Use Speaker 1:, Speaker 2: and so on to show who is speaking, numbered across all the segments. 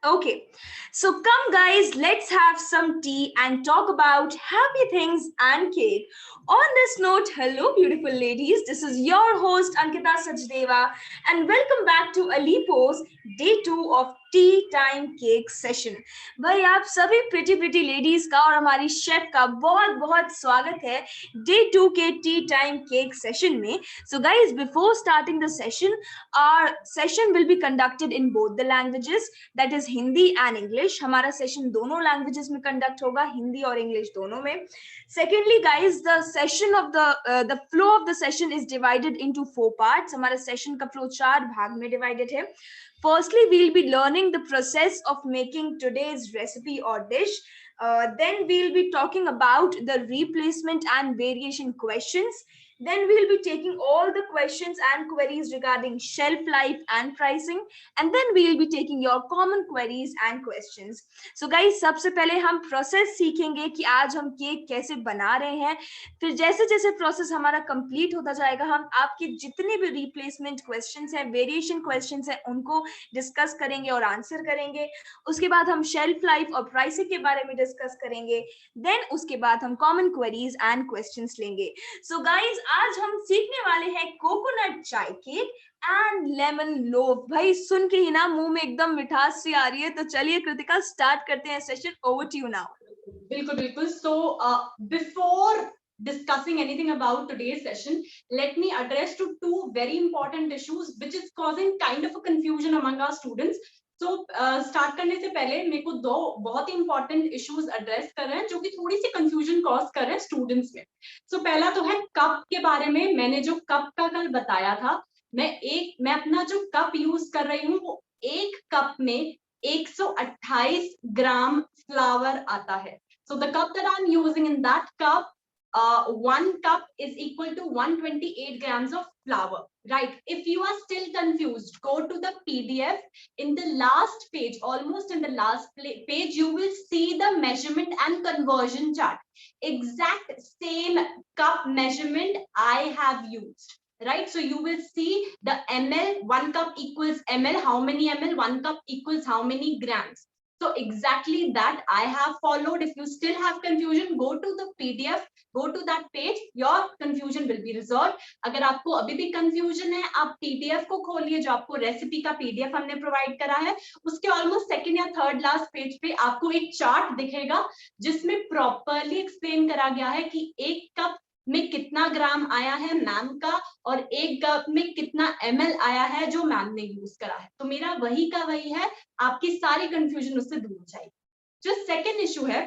Speaker 1: Okay, so come guys, let's have some tea and talk about happy things and cake. On this note, hello beautiful ladies, this is your host Ankita Sachdeva and welcome back to Alipo's day 2 of tea time cake session. भाई आप सभी pretty ladies का और हमारी chef का बहुत बहुत स्वागत है day 2 के tea time cake session में. So guys, before starting the session, our session will be conducted in both the languages, that is Hindi and English. हमारा सेशन दोनों लैंग्वेजेस में कंडक्ट होगा, हिंदी और इंग्लिश दोनों में. Secondly guys, the session of the flow of the session is divided into 4 parts. हमारा session का flow 4 भाग में डिवाइडेड है. Firstly, we'll be learning the process of making today's recipe or dish. Then we'll be talking about the replacement and variation questions. Then we'll be taking all the questions and queries regarding shelf life and pricing. And then we'll be taking your common queries and questions. So guys, सबसे पहले हम process सीखेंगे कि आज हम cake कैसे बना रहे हैं. फिर जैसे जैसे प्रोसेस हमारा कंप्लीट होता जाएगा, हम आपके जितने भी रिप्लेसमेंट क्वेश्चंस हैं, वेरिएशन क्वेश्चंस हैं, उनको डिस्कस करेंगे और आंसर करेंगे. उसके बाद हम शेल्फ लाइफ और प्राइसिंग के बारे में डिस्कस करेंगे. देन उसके बाद हम कॉमन क्वेरीज एंड क्वेश्चंस लेंगे. सो गाइज, आज हम सीखने वाले हैं कोकोनट चाय केक एंड लेमन लोफ. भाई सुन के ही ना मुंह में एकदम मिठास सी आ रही है. तो चलिए कृतिका, स्टार्ट करते हैं session. Over to you now.
Speaker 2: बिल्कुल बिल्कुल. So before discussing anything about today's session, let me address to two very important issues which is causing kind of a confusion among our students. So start करने से पहले मेरे को दो बहुत ही important issues address कर रहे हैं जो कि थोड़ी सी confusion cause कर रहे हैं students में. So पहला तो है कप के बारे में. मैंने जो कप का कल बताया था, मैं अपना जो कप यूज कर रही हूँ वो एक कप में 128 ग्राम फ्लावर आता है. So the cup that I'm using, in that cup, 1 cup is equal to 128 grams of flour, right? If you are still confused, go to the PDF. In the last page, almost in the last page, you will see the measurement and conversion chart. Exact same cup measurement I have used. Right, so you will see the ml, 1 cup equals ml, how many ml, 1 cup equals how many grams. So exactly that I have followed. If you still have confusion, go to the PDF, go to that page, your confusion will be resolved. अगर आपको अभी भी confusion है, आप PDF को खोलिए, जो आपको रेसिपी का PDF हमने प्रोवाइड करा है, उसके ऑलमोस्ट सेकंड या थर्ड लास्ट पेज पे आपको एक चार्ट दिखेगा जिसमें प्रॉपरली एक्सप्लेन करा गया है कि एक कप में कितना ग्राम आया है मैम का और एक कप में कितना ml आया है जो मैम ने यूज करा है. तो मेरा वही का वही है, आपकी सारी कंफ्यूजन उससे दूर हो जाएगी. जो सेकंड इशू है,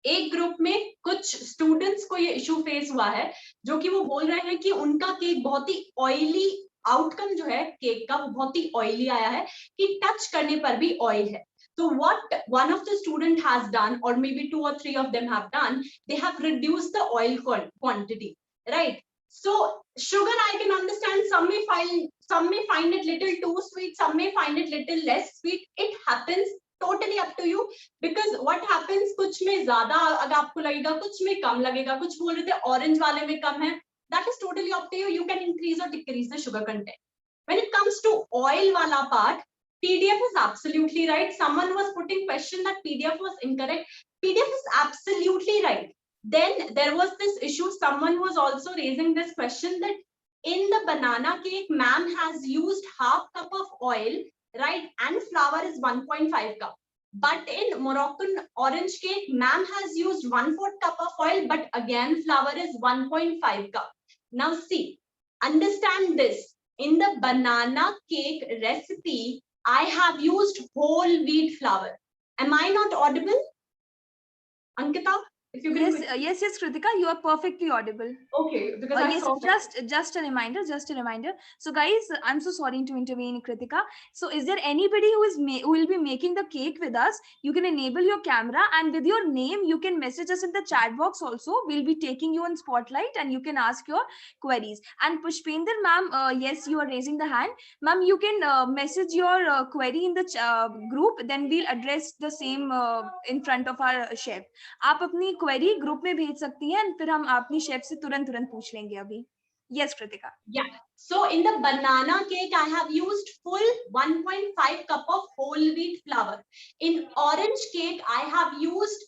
Speaker 2: एक ग्रुप में कुछ स्टूडेंट्स को ये इशू फेस हुआ है जो कि वो बोल रहे हैं कि उनका केक बहुत ही ऑयली, आउटकम जो है केक का वो बहुत ही ऑयली आया है कि टच करने पर भी ऑयल है. So what one of the student has done, or maybe 2 or 3 of them have done, they have reduced the oil quantity, right? So sugar I can understand, some may find it little too sweet, some may find it little less sweet. It happens, totally up to you. Because what happens, कुछ में ज्यादा अगर आपको लगेगा, कुछ में कम लगेगा. कुछ बोल रहे थे ऑरेंज वाले में कम है. That is totally up to you. You can increase or decrease the sugar content. When it comes to oil wala part, PDF is absolutely right. Someone was putting question that PDF was incorrect. PDF is absolutely right. Then there was this issue. Someone was also raising this question that in the banana cake, ma'am has used half cup of oil, right? And flour is 1.5 cup. But in Moroccan orange cake, ma'am has used 1/4 cup of oil, but again flour is 1.5 cup. Now see, understand this. In the banana cake recipe, I have used whole wheat flour. Am I not audible? Ankita, if you can.
Speaker 1: Yes, Kritika, you are perfectly audible.
Speaker 2: Okay, because I
Speaker 1: yes,
Speaker 2: saw
Speaker 1: just a reminder. So guys, I'm so sorry to intervene, Kritika. So is there anybody who will be making the cake with us? You can enable your camera and with your name, you can message us in the chat box also. We'll be taking you on spotlight and you can ask your queries. And Pushpinder ma'am, yes, you are raising the hand. Ma'am, you can message your query in the group, then we'll address the same in front of our chef. आप अपनी query group में भेज सकती हैं, फिर हम अपनी chef से तुरंत पूछ लेंगे. अभी Yes, Kritika.
Speaker 2: Yeah. So in the banana cake, I have used full 1.5 cup of whole wheat flour. In orange cake, I have used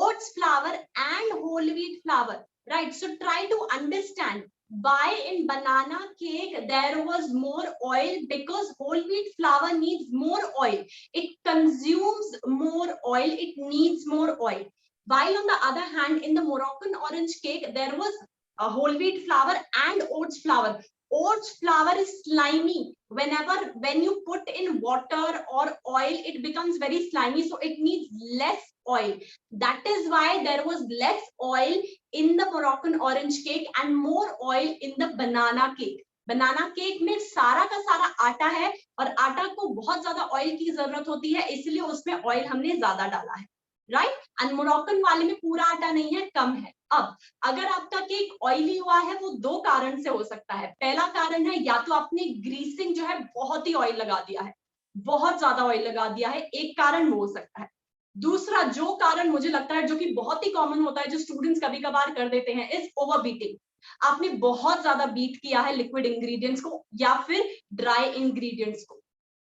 Speaker 2: oats flour and whole wheat flour. Right. So try to understand why in banana cake there was more oil, because whole wheat flour needs more oil. It consumes more oil. It needs more oil. While on the other hand, in the Moroccan orange cake, there was whole wheat flour and oats flour. Oats flour is slimy. When you put in water or oil, it becomes very slimy. So it needs less oil. That is why there was less oil in the Moroccan orange cake and more oil in the banana cake. Banana cake में सारा का सारा आटा है और आटा को बहुत ज्यादा ऑयल की जरूरत होती है, इसलिए उसमें ऑयल हमने ज्यादा डाला है, राइट। एंड मोरक्कन वाले में पूरा आटा नहीं है, कम है। अब अगर आपका केक ऑयली हुआ है, वो दो कारण से हो सकता है। पहला कारण है या तो आपने ग्रीसिंग जो है बहुत ही ऑयल लगा दिया है, बहुत ज्यादा ऑयल लगा दिया है, एक कारण वो हो सकता है। दूसरा जो कारण मुझे लगता है जो कि बहुत ही कॉमन होता है, जो स्टूडेंट्स कभी कभार कर देते हैं, इज ओवर बीटिंग। आपने बहुत ज्यादा बीट किया है लिक्विड इंग्रेडिएंट्स को या फिर ड्राई इंग्रेडिएंट्स को,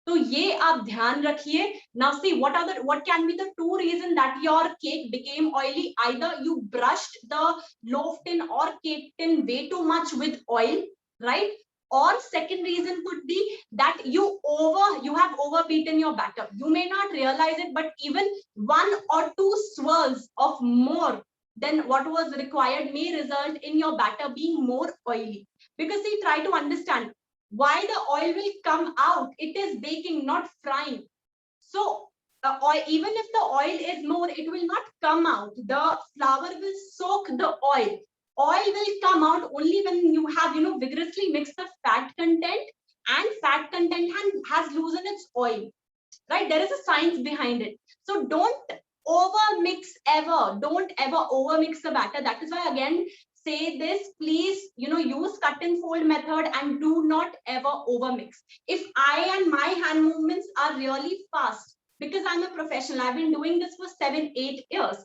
Speaker 2: तो ये आप ध्यान रखिए। Now see what can be the two reason that your cake became oily. Either you brushed the loaf tin or cake tin way too much with oil, right? Or second reason could be that you have overbeaten your batter. You may not realize it, but even 1 or 2 swirls of more than what was required may result in your batter being more oily. Because see, try to understand why the oil will come out. It is baking, not frying. So even if the oil is more, it will not come out. The flour will soak the oil. Oil will come out only when you have vigorously mixed the fat content, and fat content has loosened its oil, right? There is a science behind it. So don't over mix ever. Don't ever over mix the batter. That is why again say this, please use cut and fold method and do not ever over mix. If I and my hand movements are really fast, because I'm a professional, I've been doing this for 7-8 years,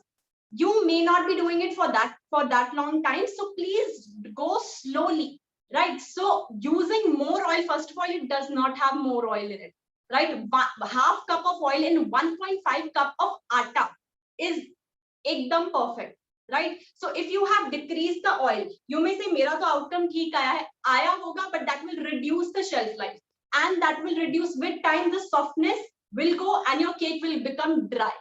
Speaker 2: you may not be doing it for that long time, so please go slowly, right? So using more oil, first of all, it does not have more oil in it, right? Half cup of oil in 1.5 cup of atta is ekdam perfect, right? So if you have decreased the oil, you may say mera to outcome theek aaya hoga, but that will reduce the shelf life, and that will reduce with time, the softness will go and your cake will become dry,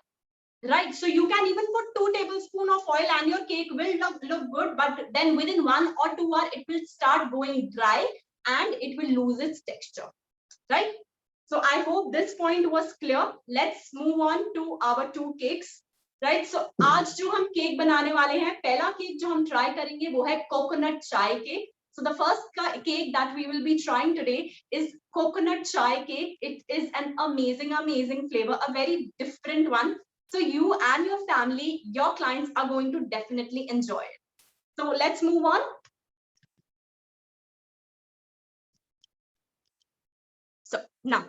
Speaker 2: right? So you can even put 2 tablespoons of oil and your cake will look good, but then within 1 or 2 hours it will start going dry and it will lose its texture, right? So I hope this point was clear. Let's move on to our 2 cakes, right? So आज जो हम cake बनाने वाले हैं, पहला cake जो हम try करेंगे वो है कोकोनट चाय cake. So the first cake that we will be trying today is coconut chai cake. It is an amazing flavor, a very different one. So you and your family, your clients are going to definitely enjoy it. So let's move on. So now,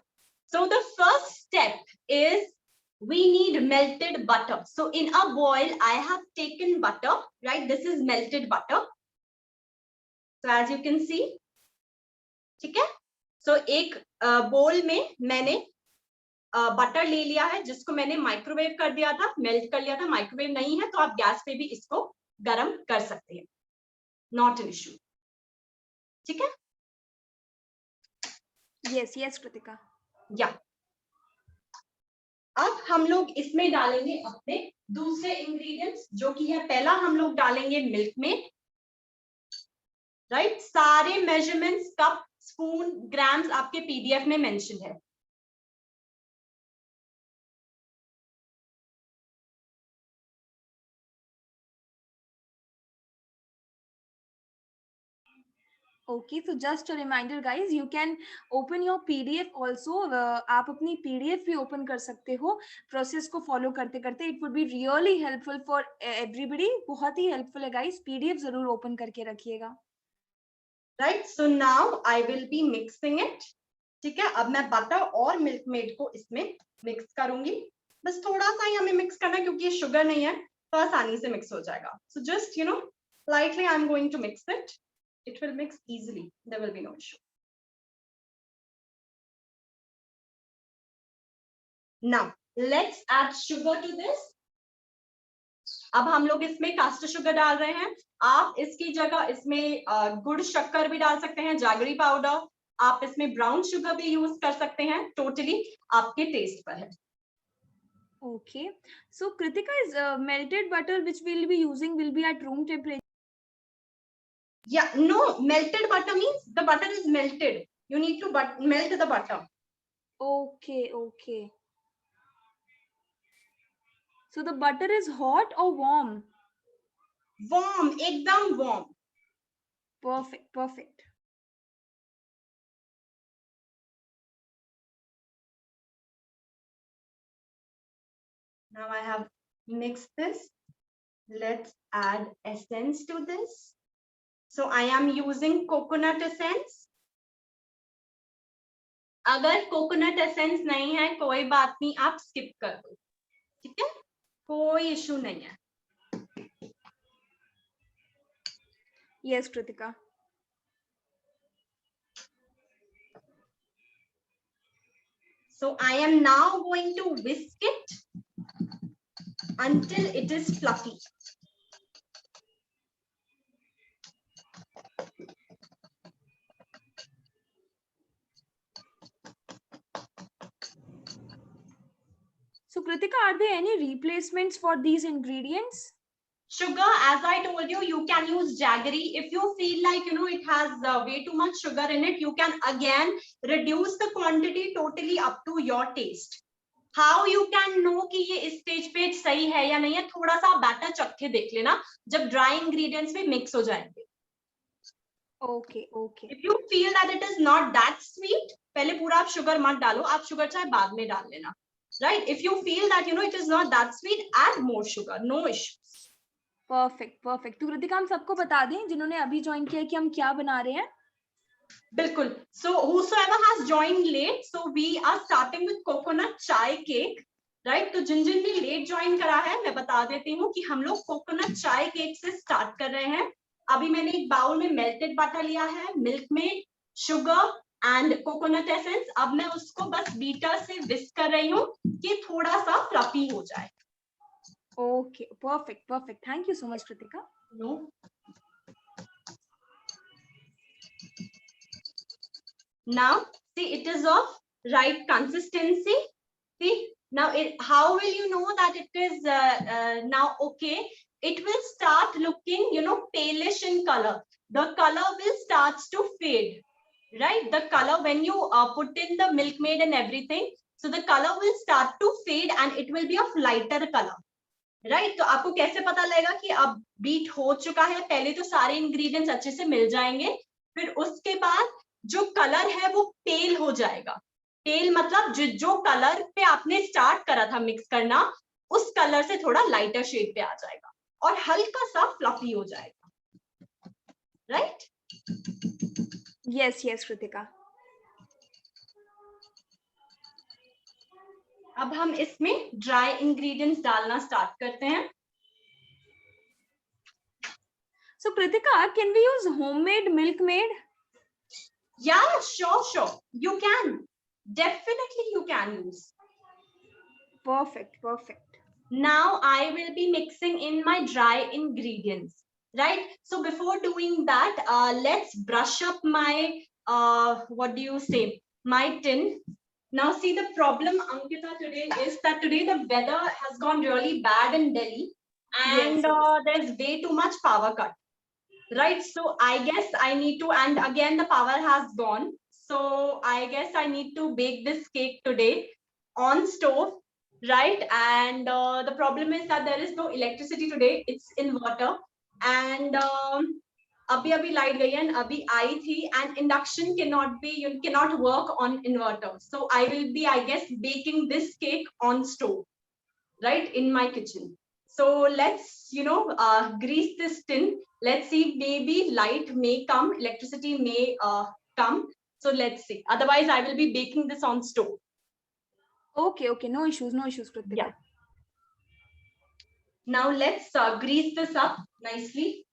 Speaker 2: so the first step is we need melted butter. So in a boil, I have taken butter, right? This is melted butter. So as you can see, ठीक है? So एक bowl में मैंने butter ले लिया है, जिसको मैंने माइक्रोवेव कर दिया था, मेल्ट कर लिया था. माइक्रोवेव नहीं है तो आप गैस पे भी इसको गरम कर सकते हैं, नॉट एन इश्यू. ठीक है?
Speaker 1: yes कृतिका.
Speaker 2: या अब हम लोग इसमें डालेंगे अपने दूसरे इंग्रेडिएंट्स, जो कि है पहला हम लोग डालेंगे मिल्क मेड, राइट? सारे मेजरमेंट्स, कप, स्पून, ग्राम्स आपके पीडीएफ में मेंशन है.
Speaker 1: Okay, so just a reminder guys, you can open your PDF also. आप अपनी PDF भी open कर सकते हो process को follow करते करते. It would be really helpful for everybody. बहुत ही helpful है guys. PDF जरूर open करके रखिएगा.
Speaker 2: Right, so now I will be mixing it. ठीक है? अब मैं बटर और मिल्क मेड को इसमें मिक्स करूंगी. बस थोड़ा सा ही हमें मिक्स करना है क्योंकि ये शुगर नहीं है, तो आसानी से मिक्स हो जाएगा. So just lightly I'm going to mix it. It will mix easily. There will be no issue. Now, let's add sugar to this. अब हम लोग इसमें कास्ट शुगर डाल रहे हैं. आप इसकी जगह इसमें गुड़ शक्कर भी डाल सकते हैं, जागरी पाउडर. आप इसमें ब्राउन शुगर भी यूज कर सकते हैं. टोटली आपके टेस्ट पर है.
Speaker 1: Okay. So Kritika, is melted butter which we'll be using will be at room temperature?
Speaker 2: Yeah, no, melted butter means the butter is melted. You need to melt the butter.
Speaker 1: Okay, okay. So the butter is hot or warm?
Speaker 2: Warm, ekdam warm.
Speaker 1: Perfect, perfect.
Speaker 2: Now I have mixed this. Let's add essence to this. So I am using coconut essence. अगर coconut essence नहीं है कोई बात नहीं, आप skip कर दो. ठीक है, कोई इशू नहीं है.
Speaker 1: Yes, Kritika.
Speaker 2: So I am now going to whisk it until it is fluffy.
Speaker 1: So Kritika, are there any replacements for these ingredients?
Speaker 2: Sugar, as I told you, you can use jaggery. If you feel like, it has way too much sugar in it, you can again reduce the quantity totally up to your taste. How you can know कि ये इस stage पे सही है या नहीं है, थोड़ा सा बैटर चख के देख लेना जब dry ingredients में mix हो जाएंगे.
Speaker 1: Okay, okay.
Speaker 2: If you feel that it is not that sweet, पहले पूरा आप sugar मत डालो, आप sugar चाहे बाद में डाल लेना. Right? If you feel that, it is not that sweet, add more sugar, no issues.
Speaker 1: Perfect, perfect. तो कृतिका हम सबको बता दें जिन्होंने अभी ज्वाइन किया कि हम क्या बना रहे हैं.
Speaker 2: बिल्कुल. So whosoever has joined late, so we are starting with coconut chai cake, right? तो जिन जिन ने late join करा है मैं बता देती हूँ कि हम लोग coconut chai cake से start कर रहे हैं. अभी मैंने एक बाउल में melted butter लिया है, milk में sugar and coconut essence. अब मैं उसको बस बीटर से whisk कर रही हूँ कि थोड़ा सा fluffy हो जाए.
Speaker 1: Okay, perfect, perfect. Thank you so much, Kritika.
Speaker 2: No. Now, see, it is of right consistency. See, now how will you know that it is now okay? It will start looking, palish in color. The color will start to fade, right? The color when you put in the milkmaid and everything, so the color will start to fade and it will be of lighter color. Right. तो आपको कैसे पता लगेगा कि अब beat हो चुका है? पहले तो सारे इंग्रेडिएंट्स अच्छे से मिल जाएंगे, फिर उसके बाद जो कलर है वो पेल हो जाएगा. पेल मतलब जो कलर पे आपने स्टार्ट करा था मिक्स करना, उस कलर से थोड़ा लाइटर शेड पे आ जाएगा और हल्का सा फ्लफी हो जाएगा. राइट?
Speaker 1: Yes yes Kritika.
Speaker 2: अब हम इसमें ड्राई इंग्रेडिएंट्स डालना स्टार्ट करते हैं.
Speaker 1: So Kritika, can we use homemade milkmaid?
Speaker 2: Yeah, sure. You can. Definitely you can use.
Speaker 1: Perfect.
Speaker 2: Now I will be mixing in my dry ingredients, right? So before doing that, let's brush up my, my tin. Now see, the problem, Ankita, today is that today the weather has gone really bad in Delhi and
Speaker 1: yes.
Speaker 2: There's way too much power cut, right? So I guess I need to, and again the power has gone. So I guess I need to bake this cake today on stove, right? And the problem is that there is no electricity today. It's inverter and abhi light gayi and abhi आई थी, and induction cannot work on inverter. So I will be, I guess, baking this cake on stove, right, in my kitchen. So let's grease this tin. Let's see, maybe light may come, electricity may come. So let's see. Otherwise, I will be baking this on stove.
Speaker 1: Okay. No issues, Kritika.
Speaker 2: Yeah. Now let's grease this up nicely.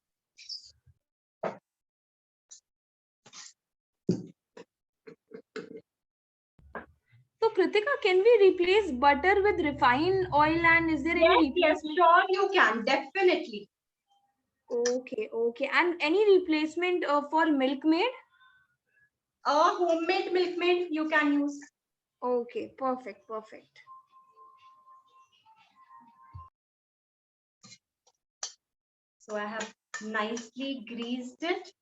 Speaker 1: Kritika, can we replace butter with refined oil, and is there any
Speaker 2: Yes,
Speaker 1: replacement?
Speaker 2: sure you can, definitely.
Speaker 1: Okay, okay. And any replacement for Milkmaid?
Speaker 2: Homemade Milkmaid you can use.
Speaker 1: Okay, perfect, perfect.
Speaker 2: So I have nicely greased it.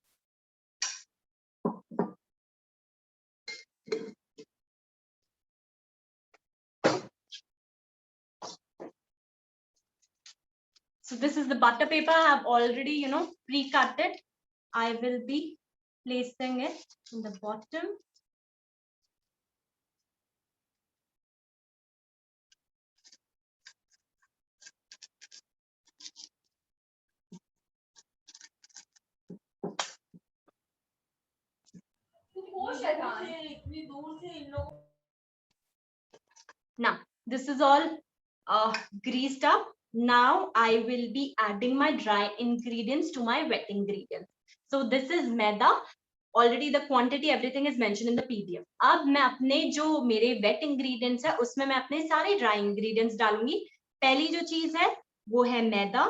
Speaker 2: So this is the butter paper. I have already, pre-cut it. I will be placing it in the bottom. Now, this is all greased up. Now I will be adding my dry ingredients to my wet ingredients. So this is maida. Already the quantity, everything is mentioned in the PDF. अब मैं अपने जो मेरे wet ingredients है उसमें मैं अपने सारे dry ingredients डालूंगी. पहली जो चीज है वो है मैदा.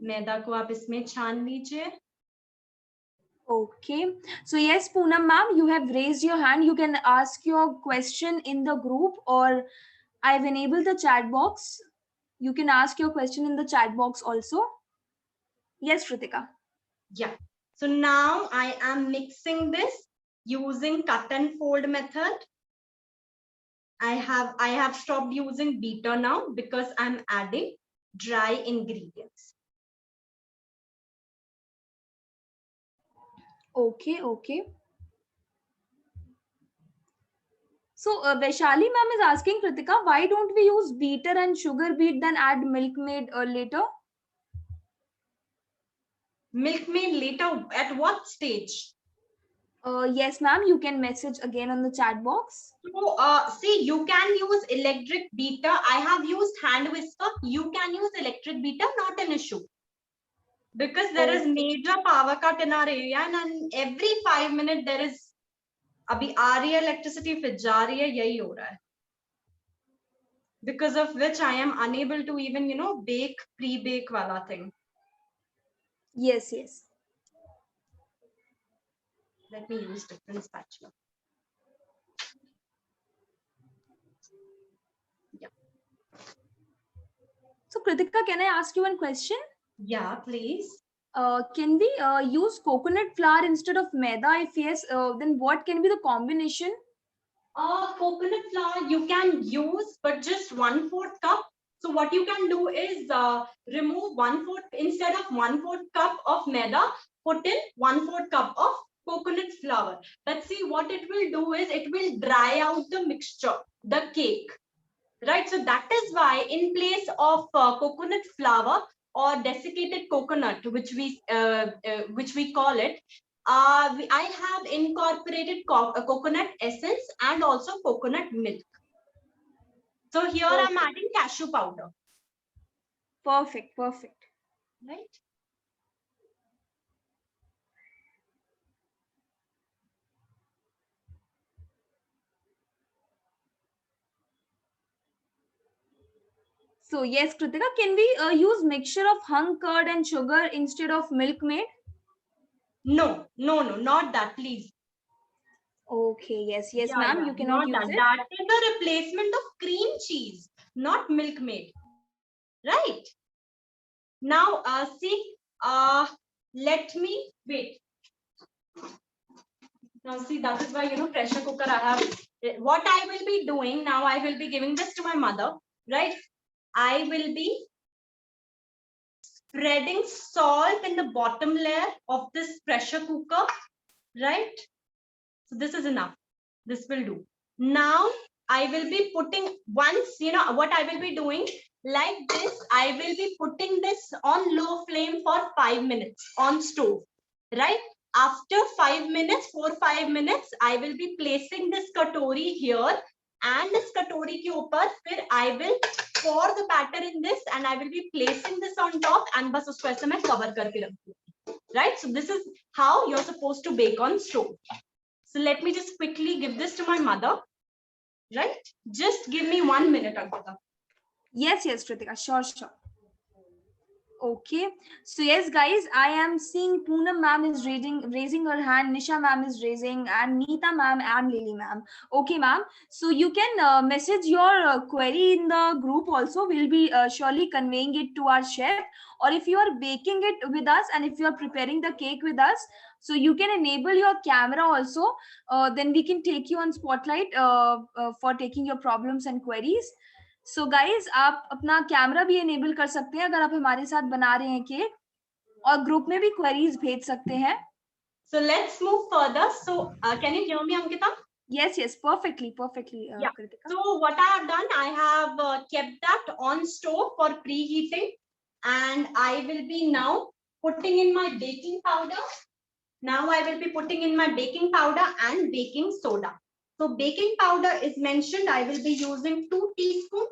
Speaker 2: मैदा को आप इसमें छान लीजिए.
Speaker 1: Okay. So yes, Poonam ma'am, you have raised your hand. You can ask your question in the group, or I've enabled the chat box. You can ask your question in the chat box also. Yes, Kritika.
Speaker 2: Yeah. So now I am mixing this using cut and fold method. I have stopped using beater now because I'm adding dry ingredients.
Speaker 1: Okay, okay. So Vaishali ma'am is asking Kritika, why don't we use beater and sugar beet then add Milkmaid later?
Speaker 2: Milkmaid later at what stage?
Speaker 1: Yes, ma'am. You can message again on the chat box.
Speaker 2: So, see, you can use electric beater. I have used hand whisker. You can use electric beater, not an issue. Because there is major power cut in our area, and every 5 minutes there is abhi aa rahi hai electricity, फिर जा रही है, यही हो रहा है. Because of which I am unable to even, bake, pre-bake wala thing.
Speaker 1: Yes, yes.
Speaker 2: Let me use different spatula. Yeah.
Speaker 1: So Kritika, can I ask you one question?
Speaker 2: Yeah, please.
Speaker 1: Can we use coconut flour instead of maida? If yes, then what can be the combination?
Speaker 2: Coconut flour you can use, but just 1/4 cup. So what you can do is remove 1/4, instead of 1/4 cup of maida, put in 1/4 cup of coconut flour. But see, what it will do is it will dry out the mixture, the cake. Right, so that is why in place of coconut flour or desiccated coconut, which we call it, I have incorporated coconut essence and also coconut milk. So here I'm adding cashew powder.
Speaker 1: Perfect, perfect.
Speaker 2: Right.
Speaker 1: So yes, Kritika, can we use mixture of hung curd and sugar instead of Milkmaid?
Speaker 2: No, not that, please.
Speaker 1: Okay, yes, ma'am, you cannot use it.
Speaker 2: That is the replacement of cream cheese, not Milkmaid. Right. Now, see, let me wait. Now, see, that is why, pressure cooker I have. What I will be doing now, I will be giving this to my mother, right? I will be spreading salt in the bottom layer of this pressure cooker, right? So this is enough. This will do. Now, I will be putting once, what I will be doing like this, I will be putting this on low flame for 5 minutes on stove, right? After 5 minutes, 4-5 minutes, I will be placing this katori here, and this katori ke upar, फिर I will pour the batter in this, and I will be placing this on top, and बस उसको ऐसे मैं cover करके रखूंगी, right? So this is how you're supposed to bake on stove. So let me just quickly give this to my mother. Right? Just give me 1 minute, Ankita.
Speaker 1: Yes, yes, Kritika, sure, sure. Okay, so yes, guys, I am seeing Poonam ma'am is raising her hand, Nisha ma'am is raising, and Neeta ma'am and Lily ma'am. Okay, ma'am. So you can message your query in the group also. We'll be surely conveying it to our chef. Or if you are baking it with us, and if you are preparing the cake with us, so you can enable your camera also. Then we can take you on spotlight for taking your problems and queries. So guys आप अपना camera भी enable कर सकते हैं अगर आप हमारे साथ बना रहे हैं केक और ग्रुप में भी क्वेरीज भेज सकते हैं.
Speaker 2: So let's move further. So can you hear me, Ankita?
Speaker 1: Yes, yes, perfectly.
Speaker 2: Yeah.
Speaker 1: Kritika.
Speaker 2: So what I have done, I have kept that on stove for preheating, and I will be now putting in my baking powder. Now I will be putting in my baking powder and baking soda. So baking powder is mentioned. I will be using 2 teaspoons.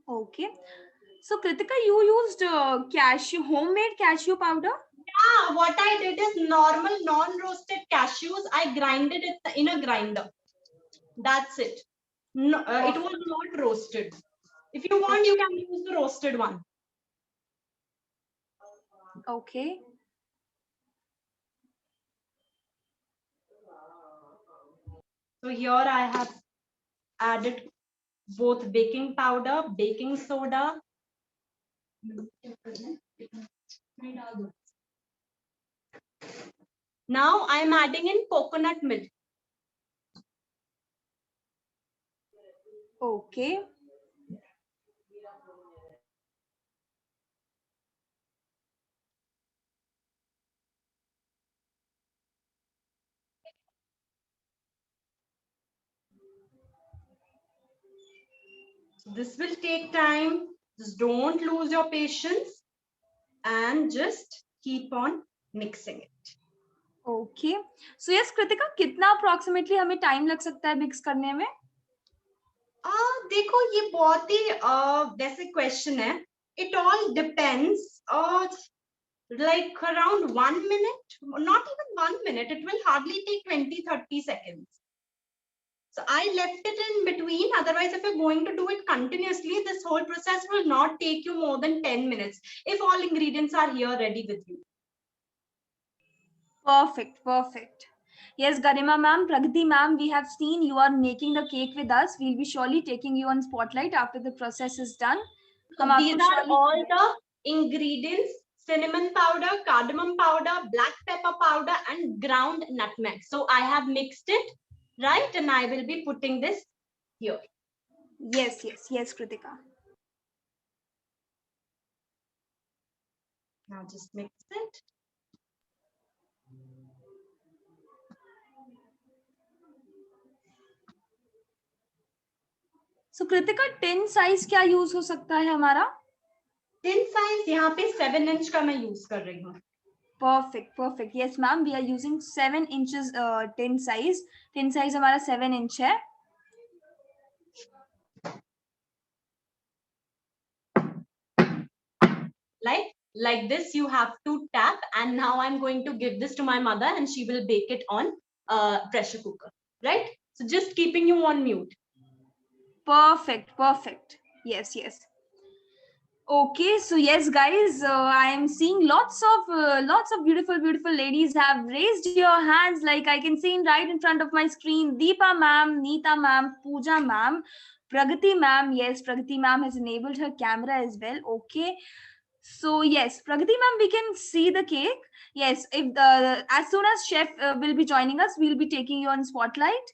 Speaker 1: Okay. So Kritika, you used homemade cashew powder?
Speaker 2: Yeah, what I did is normal non-roasted cashews. I grinded it in a grinder. That's it. No, it was not roasted. If you want, you can use the roasted one.
Speaker 1: Okay.
Speaker 2: So here I have added both baking powder, baking soda. Now I am adding in coconut milk.
Speaker 1: Okay.
Speaker 2: So this will take time. Just don't lose your patience and just keep on mixing it.
Speaker 1: Okay. So yes, Kritika, कितना approximately हमें time लग सकता है mix करने में?
Speaker 2: देखो ये बहुत ही वैसे क्वेश्चन है. It all depends. Like around 1 minute, not even 1 minute. It will hardly take 20-30 seconds. So I left it in between. Otherwise, if you're going to do it continuously, this whole process will not take you more than 10 minutes if all ingredients are here ready with you.
Speaker 1: Perfect. Yes, Garima ma'am, Pragati ma'am, we have seen you are making the cake with us. We'll be surely taking you on spotlight after the process is done.
Speaker 2: So these are all the ingredients: cinnamon powder, cardamom powder, black pepper powder, and ground nutmeg. So I have mixed it, right? And I will be putting this here.
Speaker 1: Yes, Kritika.
Speaker 2: Now just mix it.
Speaker 1: So Kritika, tin size क्या use हो सकता है हमारा?
Speaker 2: Tin size यहाँ पे 7 inch का मैं use कर रही हूँ.
Speaker 1: Perfect. Yes, ma'am, we are using 7 inches tin size. Tin size हमारा 7 inch है.
Speaker 2: Like this, you have to tap, and now I'm going to give this to my mother, and she will bake it on pressure cooker, right? So just keeping you on mute.
Speaker 1: Perfect. Yes. Okay, so yes, guys, I am seeing lots of beautiful ladies have raised your hands. Like I can see right in front of my screen, Deepa ma'am, Neeta ma'am, Pooja ma'am, Pragati ma'am. Yes, Pragati ma'am has enabled her camera as well. Okay, so yes, Pragati ma'am, we can see the cake. Yes, if the as soon as chef will be joining us, we'll be taking you on spotlight.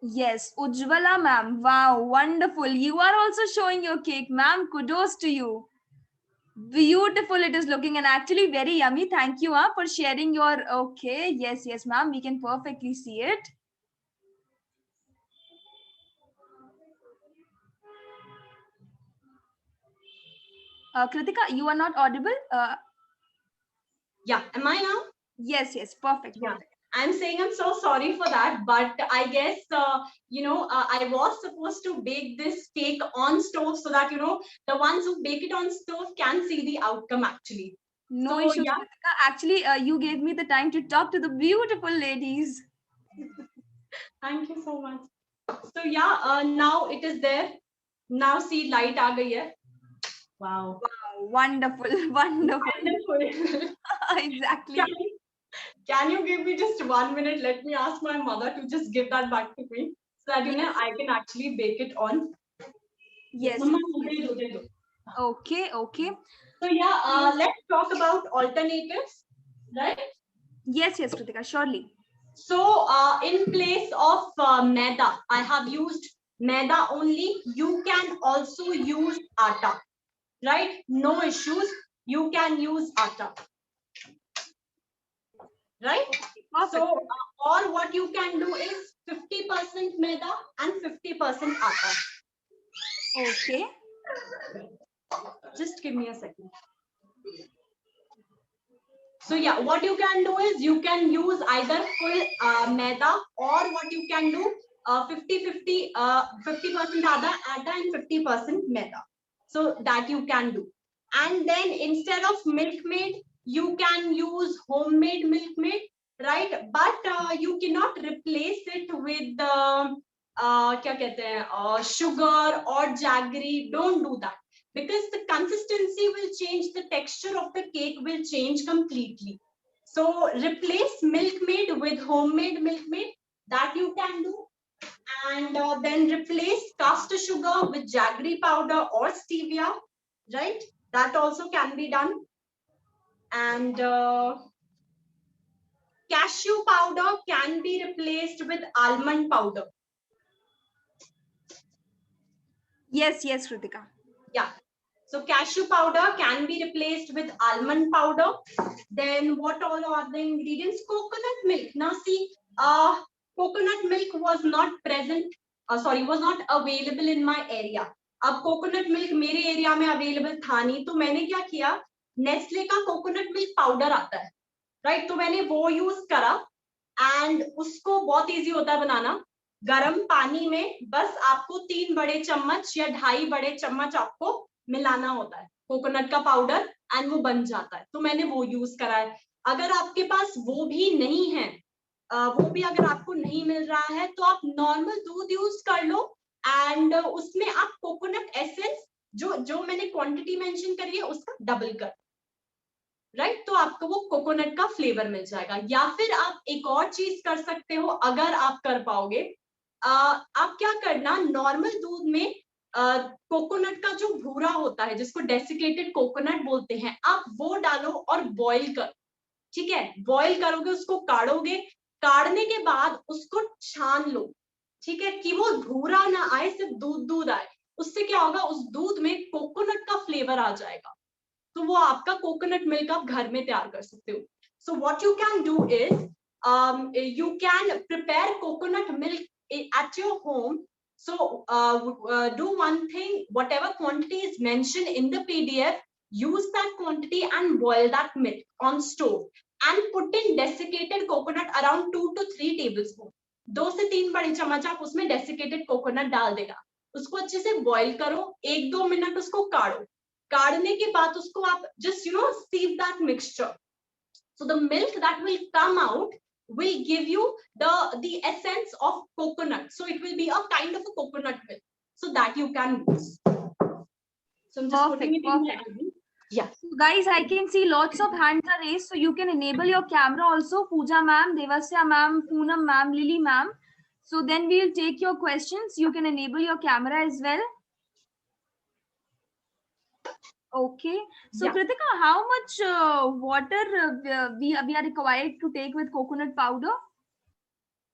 Speaker 1: Yes, Ujjwala ma'am. Wow, wonderful. You are also showing your cake, ma'am. Kudos to you. Beautiful it is looking and actually very yummy. Thank you for sharing your. Okay, yes, ma'am. We can perfectly see it. Kritika, you are not audible.
Speaker 2: Yeah, am I now?
Speaker 1: Yes, perfect.
Speaker 2: Yeah. I'm saying I'm so sorry for that, but I guess I was supposed to bake this cake on stove so that the ones who bake it on stove can see the outcome actually.
Speaker 1: No
Speaker 2: So
Speaker 1: issues,
Speaker 2: yeah,
Speaker 1: Kritika. Actually, you gave me the time to talk to the beautiful ladies.
Speaker 2: thank you so much. So yeah, now it is there. Now see light aa gayi hai. Wow.
Speaker 1: Wow, wonderful, wonderful.
Speaker 2: Wonderful.
Speaker 1: Exactly.
Speaker 2: Can you, can you give me just 1 minute? Let me ask my mother to just give that back to me so that
Speaker 1: Yes,
Speaker 2: I can actually bake it on. Yes,
Speaker 1: yes,
Speaker 2: Mama,
Speaker 1: yes, yes.
Speaker 2: de do.
Speaker 1: Okay, okay.
Speaker 2: So yeah,
Speaker 1: Yes,
Speaker 2: let's talk about alternatives, right?
Speaker 1: yes, Kritika, surely.
Speaker 2: So in place of maida, I have used maida only. You can also use atta, right? No issues. You can use atta, right?
Speaker 1: Perfect.
Speaker 2: So or what you can do is 50% maida and 50% atta.
Speaker 1: Okay.
Speaker 2: Just give me a second. So yeah, what you can do is you can use either full maida, or what you can do 50-50, 50% atta and 50% maida. So that you can do. And then instead of milkmaid, you can use homemade milkmaid, right? But you cannot replace it with क्या कहते हैं sugar or jaggery. Don't do that, because the consistency will change, the texture of the cake will change completely. So replace milkmaid with homemade milkmaid, that you can do. And then replace caster sugar with jaggery powder or stevia, right? That also can be done. And cashew powder can be replaced with almond powder.
Speaker 1: Yes, Kritika.
Speaker 2: Yeah. So cashew powder can be replaced with almond powder. Then what all are the ingredients? Coconut milk. Now see, coconut milk was not present, was not available in my area. अब coconut milk मेरे area में available था नहीं, तो मैंने क्या किया, Nestle का coconut milk powder आता है, right? तो मैंने वो यूज करा, एंड उसको बहुत इजी होता है बनाना. गरम पानी में बस आपको 3 बड़े चम्मच या 2.5 बड़े चम्मच आपको मिलाना होता है कोकोनट का पाउडर, एंड वो बन जाता है. तो मैंने वो यूज करा है. अगर आपके पास वो भी नहीं है, वो भी अगर आपको नहीं मिल रहा है, तो आप नॉर्मल दूध यूज कर लो, एंड उसमें आप कोकोनट एसेंस जो जो मैंने क्वांटिटी मेंशन करी है उसका डबल कर, राइट? तो आपको वो कोकोनट का फ्लेवर मिल जाएगा. या फिर आप एक और चीज कर सकते हो, अगर आप कर पाओगे, आप क्या करना, नॉर्मल दूध में कोकोनट का जो भूरा होता है, जिसको डेसिकेटेड कोकोनट बोलते हैं, आप वो डालो और बॉईल कर. ठीक है, बॉईल करोगे, उसको काढ़ोगे, काढ़ने के बाद उसको छान लो. ठीक है, कि वो भूरा ना आए, सिर्फ दूध दूध आए. उससे क्या होगा, उस दूध में कोकोनट का फ्लेवर आ जाएगा. तो वो आपका कोकोनट मिल्क आप घर में तैयार कर सकते हो. So what you can do is you can prepare coconut milk at your home. So do one thing, whatever quantity is mentioned in the PDF, use that quantity and boil that milk on stove, and put in desiccated coconut around 2 to 3 tablespoon. 2 से 3 बड़े चम्मच आप उसमें desiccated coconut डाल देना. उसको अच्छे से बॉईल करो, 1-2 मिनट उसको काढ़ो. काढ़ने के बाद उसको आप just sieve that mixture. So the milk that will come out will give you the essence of coconut. So it will be a kind of a coconut milk. So that you can use. So I'm just putting it in my oven. Yeah.
Speaker 1: So guys, I can see lots of hands are raised, so you can enable your camera also. Pooja ma'am, Devasya ma'am, Poonam ma'am, Lily ma'am. So then we'll take your questions. You can enable your camera as well. Okay. So
Speaker 2: Yeah.
Speaker 1: Kritika, how much water we are required to take with coconut powder?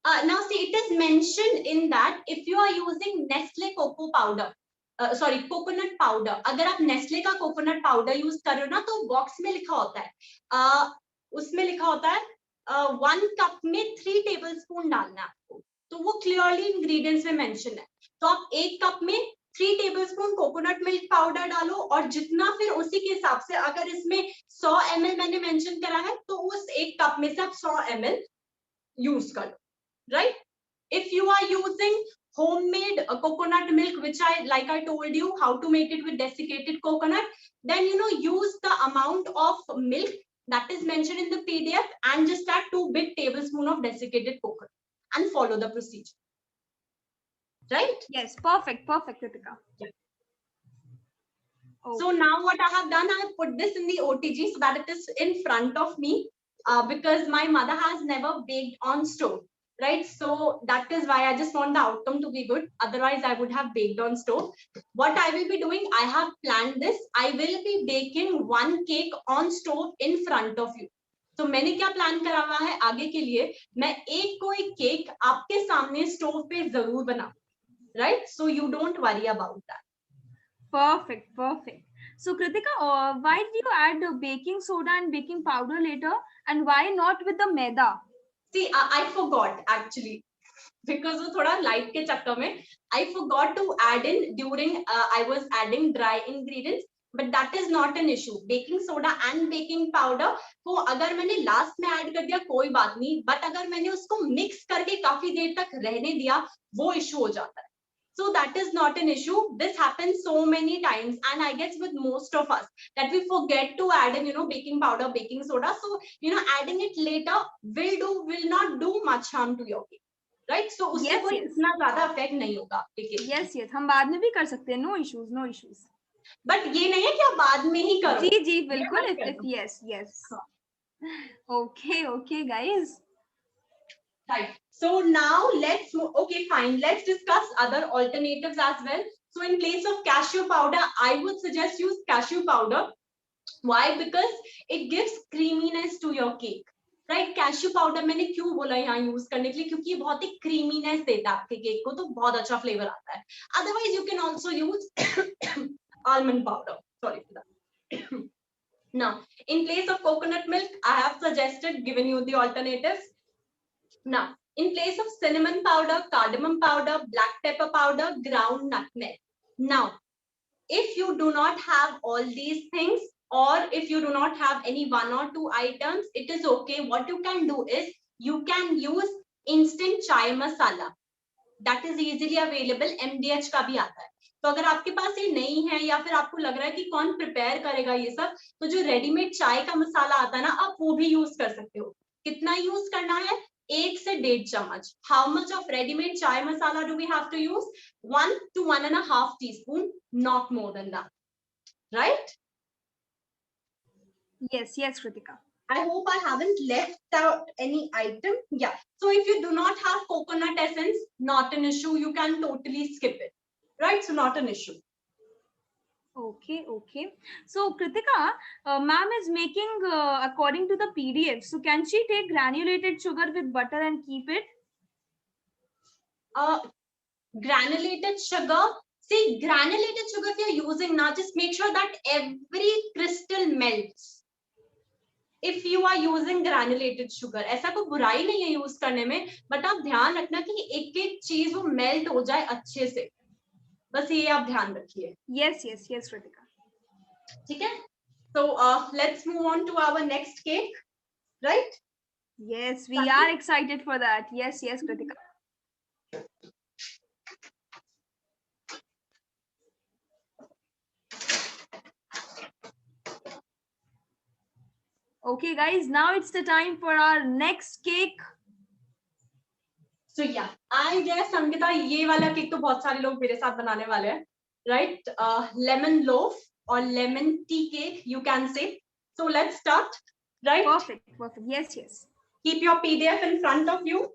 Speaker 2: Now see, it is mentioned in that if you are using Nestle cocoa powder, coconut powder, अगर आप Nestle का coconut powder use कर रहे हो ना, तो box में लिखा होता है, उसमें लिखा होता है 1 कप में 3 टेबलस्पून डालना है आपको. तो वो क्लियरली इंग्रेडिएंट्स में मेंशन है. तो आप 1 कप में 3 टेबलस्पून कोकोनट मिल्क पाउडर डालो, और जितना फिर उसी के हिसाब से, अगर इसमें 100 ml मैंने मेंशन करा है, तो उस 1 कप में से आप 100 ml use कर लो, right? If you are using homemade coconut milk, which I told you how to make it with desiccated coconut, then use the amount of milk that is mentioned in the PDF and just add 2 big tablespoon of desiccated coconut and follow the procedure. Right?
Speaker 1: Yes, perfect, Kritika.
Speaker 2: Yeah.
Speaker 1: Okay.
Speaker 2: So now what I have done, I have put this in the OTG so that it is in front of me because my mother has never baked on stove, right? So that is why I just want the outcome to be good. Otherwise, I would have baked on stove. What I will be doing, I have planned this. I will be baking one cake on stove in front of you. तो मैंने क्या plan करा हुआ है आगे के लिए, मैं एक कोई केक आपके सामने स्टोव पे जरूर बनाऊं, right? So you don't worry about that.
Speaker 1: Perfect, perfect. So Kritika, why did you add baking soda and baking powder later, and why not with the maida?
Speaker 2: See, I forgot actually because वो थोड़ा light के चक्कर में I forgot to add in during I was adding dry ingredients. But that is not an issue. Baking soda and baking powder को अगर मैंने last में add कर दिया कोई बात नहीं, but अगर मैंने उसको mix करके काफी देर तक रहने दिया वो issue हो जाता है. So that is not an issue. This happens so many times, and I guess with most of us that we forget to add in, baking powder, baking soda. So, adding it later will not do much harm to your cake, right? So उससे कोई इतना ज़्यादा effect नहीं होगा आपके cake.
Speaker 1: Yes, yes. हम बाद में भी कर सकते हैं. No issues, no issues.
Speaker 2: But ये नहीं है कि आप बाद में ही करो.
Speaker 1: जी जी बिल्कुल. If yes, yes. Okay, okay, guys.
Speaker 2: Right. So now let's move. Okay, fine. Let's discuss other alternatives as well. So in place of cashew powder, I would suggest use cashew powder. Why? Because it gives creaminess to your cake. Right? Cashew powder मैंने क्यों बोला यहाँ use करने के लिए, क्योंकि ये बहुत ही creaminess देता है आपके केक को, तो बहुत अच्छा flavor आता है. Otherwise, you can also use almond powder. Sorry for that. Now, in place of coconut milk, I have suggested, given you the alternatives. Now, in place of cinnamon powder, cardamom powder, black pepper powder, ground nutmeg. Now, if you do not have all these things, or if you do not have any 1 or 2 items, it is okay. What you can do is you can use instant chai masala. That is easily available. MDH का भी आता है. तो अगर आपके पास ये नहीं है या फिर आपको लग रहा है कि कौन प्रिपेयर करेगा ये सब, तो जो रेडीमेड चाय का मसाला आता है ना, आप वो भी यूज कर सकते हो. कितना यूज करना है? 1 से 1.5 चम्मच. How much of ready-made chai masala do we have to use? 1 to 1.5 teaspoon, not more than that. Right?
Speaker 1: Yes, yes, Kritika.
Speaker 2: I hope I haven't left out any item. Yeah. So if you do not have coconut essence, not an issue. You can totally skip it. Right? So not an issue.
Speaker 1: Okay, okay. So Kritika, ma'am is making according to the PDF. So can she take granulated sugar with butter and keep it?
Speaker 2: Granulated sugar. See, granulated sugar if you're using now, just make sure that every crystal melts. If you are using granulated sugar, ऐसा कोई बुराई नहीं है use करने में, but आप ध्यान रखना कि एक एक चीज वो मेल्ट हो जाए अच्छे से, बस ये आप ध्यान रखिए.
Speaker 1: Yes, yes, yes, Kritika.
Speaker 2: ठीक है. So let's move on to our next cake, right?
Speaker 1: Yes, we are excited for that. Yes, yes, Kritika. Okay, guys, now it's the time for our next cake.
Speaker 2: So yeah, I guess Ankita, ये वाला cake तो बहुत सारे लोग मेरे साथ बनाने वाले हैं, right? Lemon loaf or lemon tea cake, you can say. So let's start, right?
Speaker 1: Perfect, perfect. Yes, yes.
Speaker 2: Keep your PDF in front of you.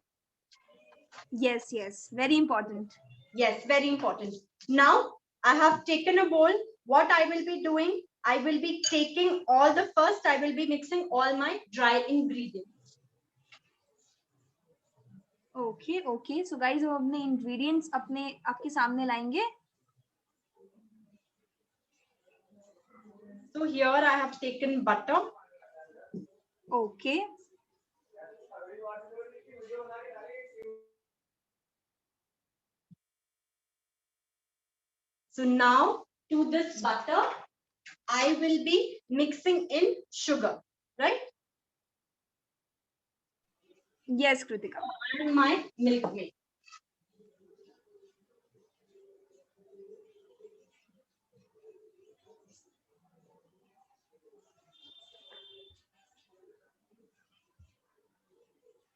Speaker 1: Yes, yes. Very important.
Speaker 2: Yes, very important. Now, I have taken a bowl. What I will be doing, I will be taking all the first, I will be mixing all my dry ingredients.
Speaker 1: Okay, okay. So guys, हम अपने ingredients आपके सामने लाएंगे.
Speaker 2: So here I have taken butter.
Speaker 1: Okay.
Speaker 2: So now to this butter, I will be mixing in sugar, right?
Speaker 1: Yes, Kritika.
Speaker 2: And my milk maid.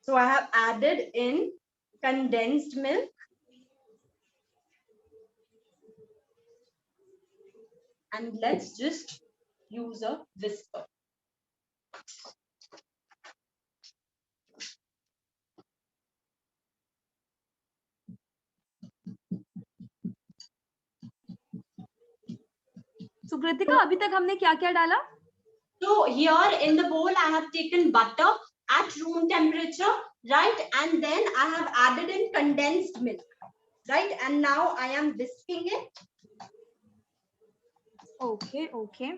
Speaker 2: So I have added in condensed milk. And let's just use a whisker.
Speaker 1: So Kritika, अभी तक हमने क्या क्या डाला?
Speaker 2: So here in the bowl, I have taken butter at room temperature, right? And then I have added in condensed milk, right? And now I am whisking it.
Speaker 1: Okay, okay.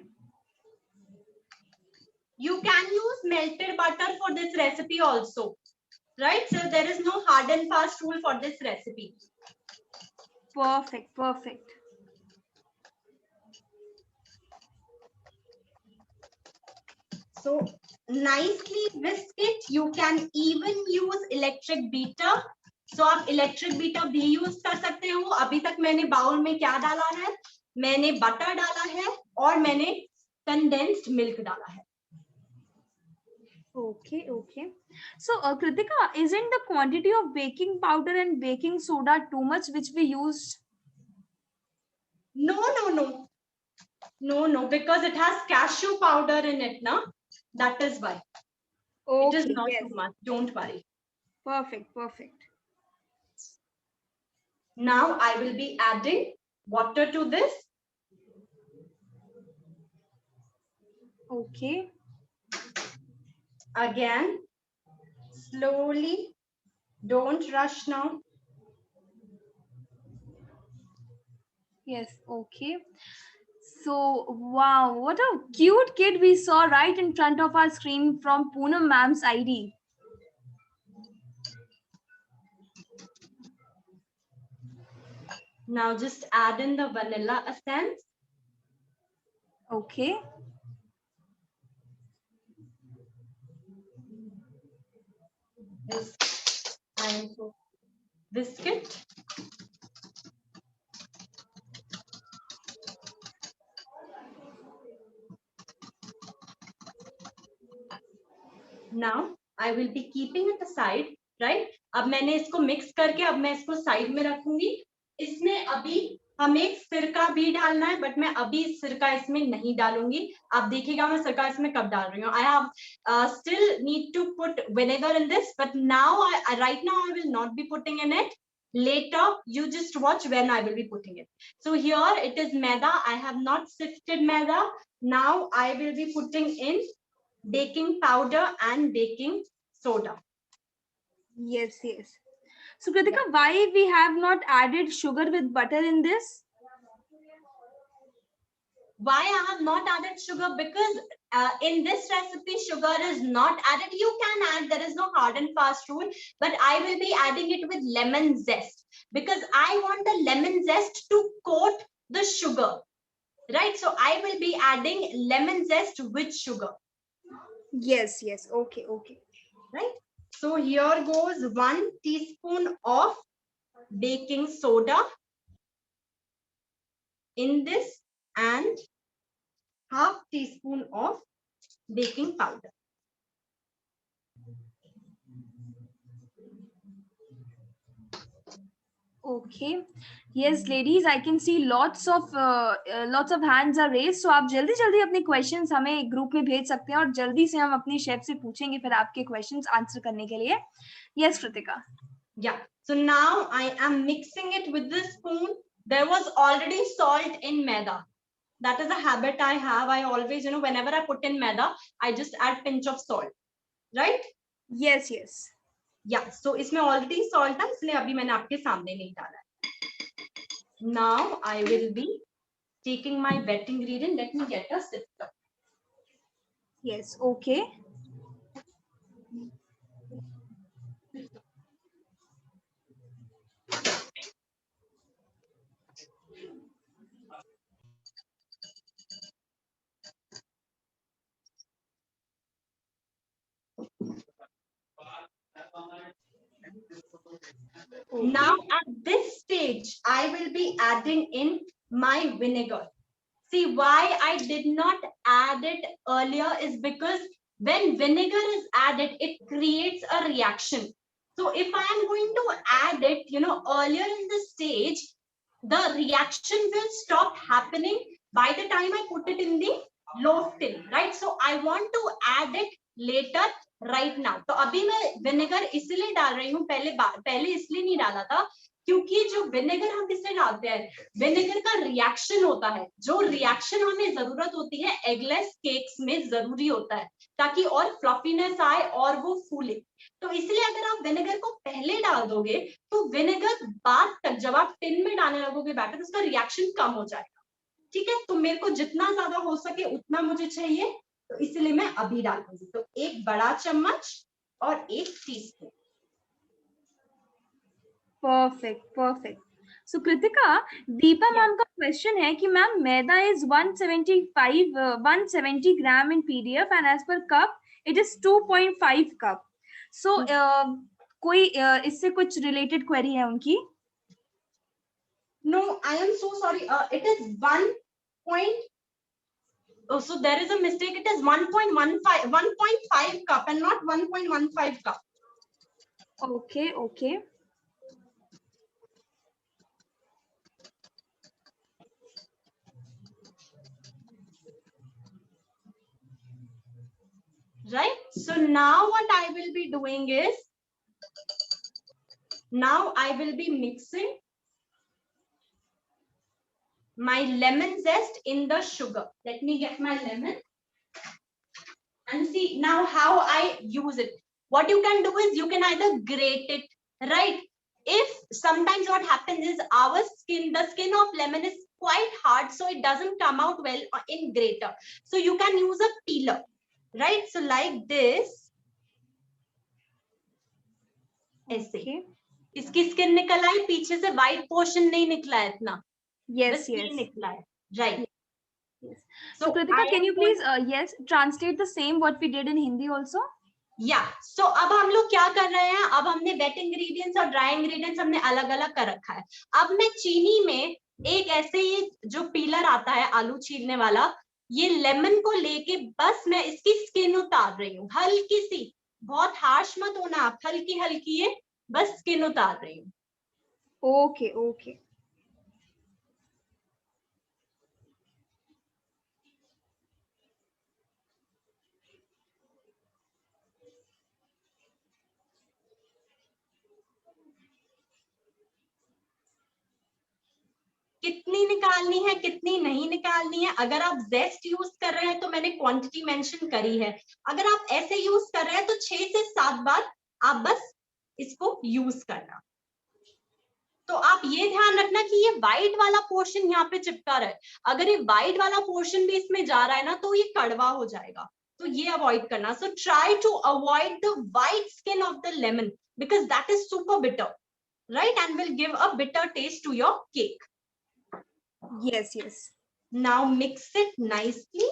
Speaker 2: You can use melted butter for this recipe also, right? So there is no hard and fast rule for this recipe.
Speaker 1: Perfect, perfect.
Speaker 2: So nicely whisk it. You can even use electric beater. So आप electric beater भी use कर सकते हो. अभी तक मैंने bowl में क्या डाला है? मैंने बटर डाला है और मैंने condensed milk डाला है.
Speaker 1: Okay, okay. So Kritika, isn't the quantity of baking powder and baking soda too much which we used?
Speaker 2: No, no, no. No, no, because it has cashew powder in it, na? That is why.
Speaker 1: Okay,
Speaker 2: it is not
Speaker 1: yes.
Speaker 2: too much. Don't worry.
Speaker 1: Perfect, perfect.
Speaker 2: Now I will be adding water to this.
Speaker 1: Okay.
Speaker 2: Again, slowly. Don't rush now.
Speaker 1: Yes, okay. So, wow, what a cute kid we saw right in front of our screen from Poonam ma'am's ID.
Speaker 2: Now just add in the vanilla essence.
Speaker 1: Okay.
Speaker 2: Whisk it. Now I will be keeping it aside, right? अब मैंने इसको mix करके अब मैं इसको side में रखूंगी. इसमें अभी हमें सिरका भी डालना है, बट मैं अभी सिरका इसमें नहीं डालूंगी. आप देखिएगा मैं सिरका इसमें कब डाल रही हूँ. I have still need to put vinegar in this, but now right now I will not be putting in it. Later you just watch when I will be putting it. So here it is maida. I have not sifted maida. Now I will be putting in baking powder and baking soda.
Speaker 1: Yes, yes. So, Kritika, why we have not added sugar with butter in this?
Speaker 2: Why I have not added sugar? Because in this recipe, sugar is not added. You can add, there is no hard and fast rule, but I will be adding it with lemon zest because I want the lemon zest to coat the sugar, right? So I will be adding lemon zest with sugar.
Speaker 1: Yes, yes. Okay, okay.
Speaker 2: Right? So here goes 1 teaspoon of baking soda in this and half teaspoon of baking powder.
Speaker 1: Okay. Yes, ladies, I can see lots of hands are raised. So आप जल्दी जल्दी अपने questions हमें group में भेज सकते हैं और जल्दी से हम अपनी शेफ से पूछेंगे फिर आपके questions आंसर करने के लिए. Yes, Kritika.
Speaker 2: Yeah. So now I am mixing it with the spoon. There was already salt in maida. That is a habit I have. I always, whenever I put in maida, I just add pinch of salt. Right?
Speaker 1: Yes, yes.
Speaker 2: Yeah. So इसमें already salt है, इसलिए अभी मैंने आपके सामने नहीं डाला है. Now I will be taking my wet ingredient. Let me get a sifter.
Speaker 1: Yes, okay. Okay.
Speaker 2: Now at this stage, I will be adding in my vinegar. See, why I did not add it earlier is because when vinegar is added, it creates a reaction. So if I am going to add it, earlier in the stage, the reaction will stop happening by the time I put it in the low still, right? So I want to add it later right now. तो अभी मैं vinegar इसलिए डाल रही हूँ, पहले इसलिए नहीं डाला था क्योंकि जो विनेगर हम इसमें डालते हैं, विनेगर का रिएक्शन होता है, जो रिएक्शन हमें जरूरत होती है एगलेस केक्स में जरूरी होता है ताकि और फ्लफीनेस आए और वो फूले। तो इसलिए अगर आप विनेगर को पहले डाल दोगे तो विनेगर बाद तक जब आप टिन में डालने लगोगे बैटर, उसका रिएक्शन कम हो जाएगा। ठीक है, तो मेरे को जितना ज्यादा हो सके उतना मुझे चाहिए, तो इसलिए मैं अभी डालूंगी। तो एक बड़ा चम्मच और एक teaspoon.
Speaker 1: Perfect. So Kritika, Deepa ma'am का क्वेश्चन है कि ma'am maida is 170 gram in PDF and as per cup it is 2.5 cup. So कोई इससे कुछ रिलेटेड क्वेरी है उनकी?
Speaker 2: No, I am so sorry. It is 1. Oh, so there is a mistake. It is 1.5 cup and not 1.15 cup.
Speaker 1: Okay.
Speaker 2: Right? So now what I will be doing is, now I will be mixing my lemon zest in the sugar. Let me get my lemon and see now how I use it. What you can do is you can either grate it, right? If sometimes what happens is the skin of lemon is quite hard, so it doesn't come out well in grater. So you can use a peeler, right? So like this. ऐसे इसकी skin निकल आई, पीछे से white portion नहीं निकला है इतना।
Speaker 1: Yes.
Speaker 2: निकला है, right?
Speaker 1: Yes. So Kritika, can you please translate the same what we did in Hindi also?
Speaker 2: Yeah. So अब हम लोग क्या कर रहे हैं, अब हमने वेट इंग्रेडिएंट्स और ड्राई इंग्रेडिएंट्स हमने अलग अलग कर रखा है। अब मैं चीनी में एक ऐसे ही जो पीलर आता है आलू छीलने वाला, ये लेमन को लेके बस मैं इसकी स्किन उतार रही हूँ, हल्की सी, बहुत हार्श मत होना आप, हल्की हल्की ये बस स्किन उतार रही हूँ।
Speaker 1: Okay.
Speaker 2: कितनी निकालनी है कितनी नहीं निकालनी है, अगर आप जेस्ट यूज कर रहे हैं तो मैंने क्वांटिटी मेंशन करी है। अगर आप ऐसे यूज कर रहे हैं तो 6 से 7 बार आप बस इसको यूज करना। तो आप ये ध्यान रखना कि ये व्हाइट वाला पोर्शन यहाँ पे चिपका रहा है, अगर ये व्हाइट वाला पोर्शन भी इसमें जा रहा है ना तो ये कड़वा हो जाएगा, तो ये अवॉइड करना। So try to avoid the white skin of the lemon because that is super bitter, right, and will give a bitter taste to your cake.
Speaker 1: Yes.
Speaker 2: Now mix it nicely.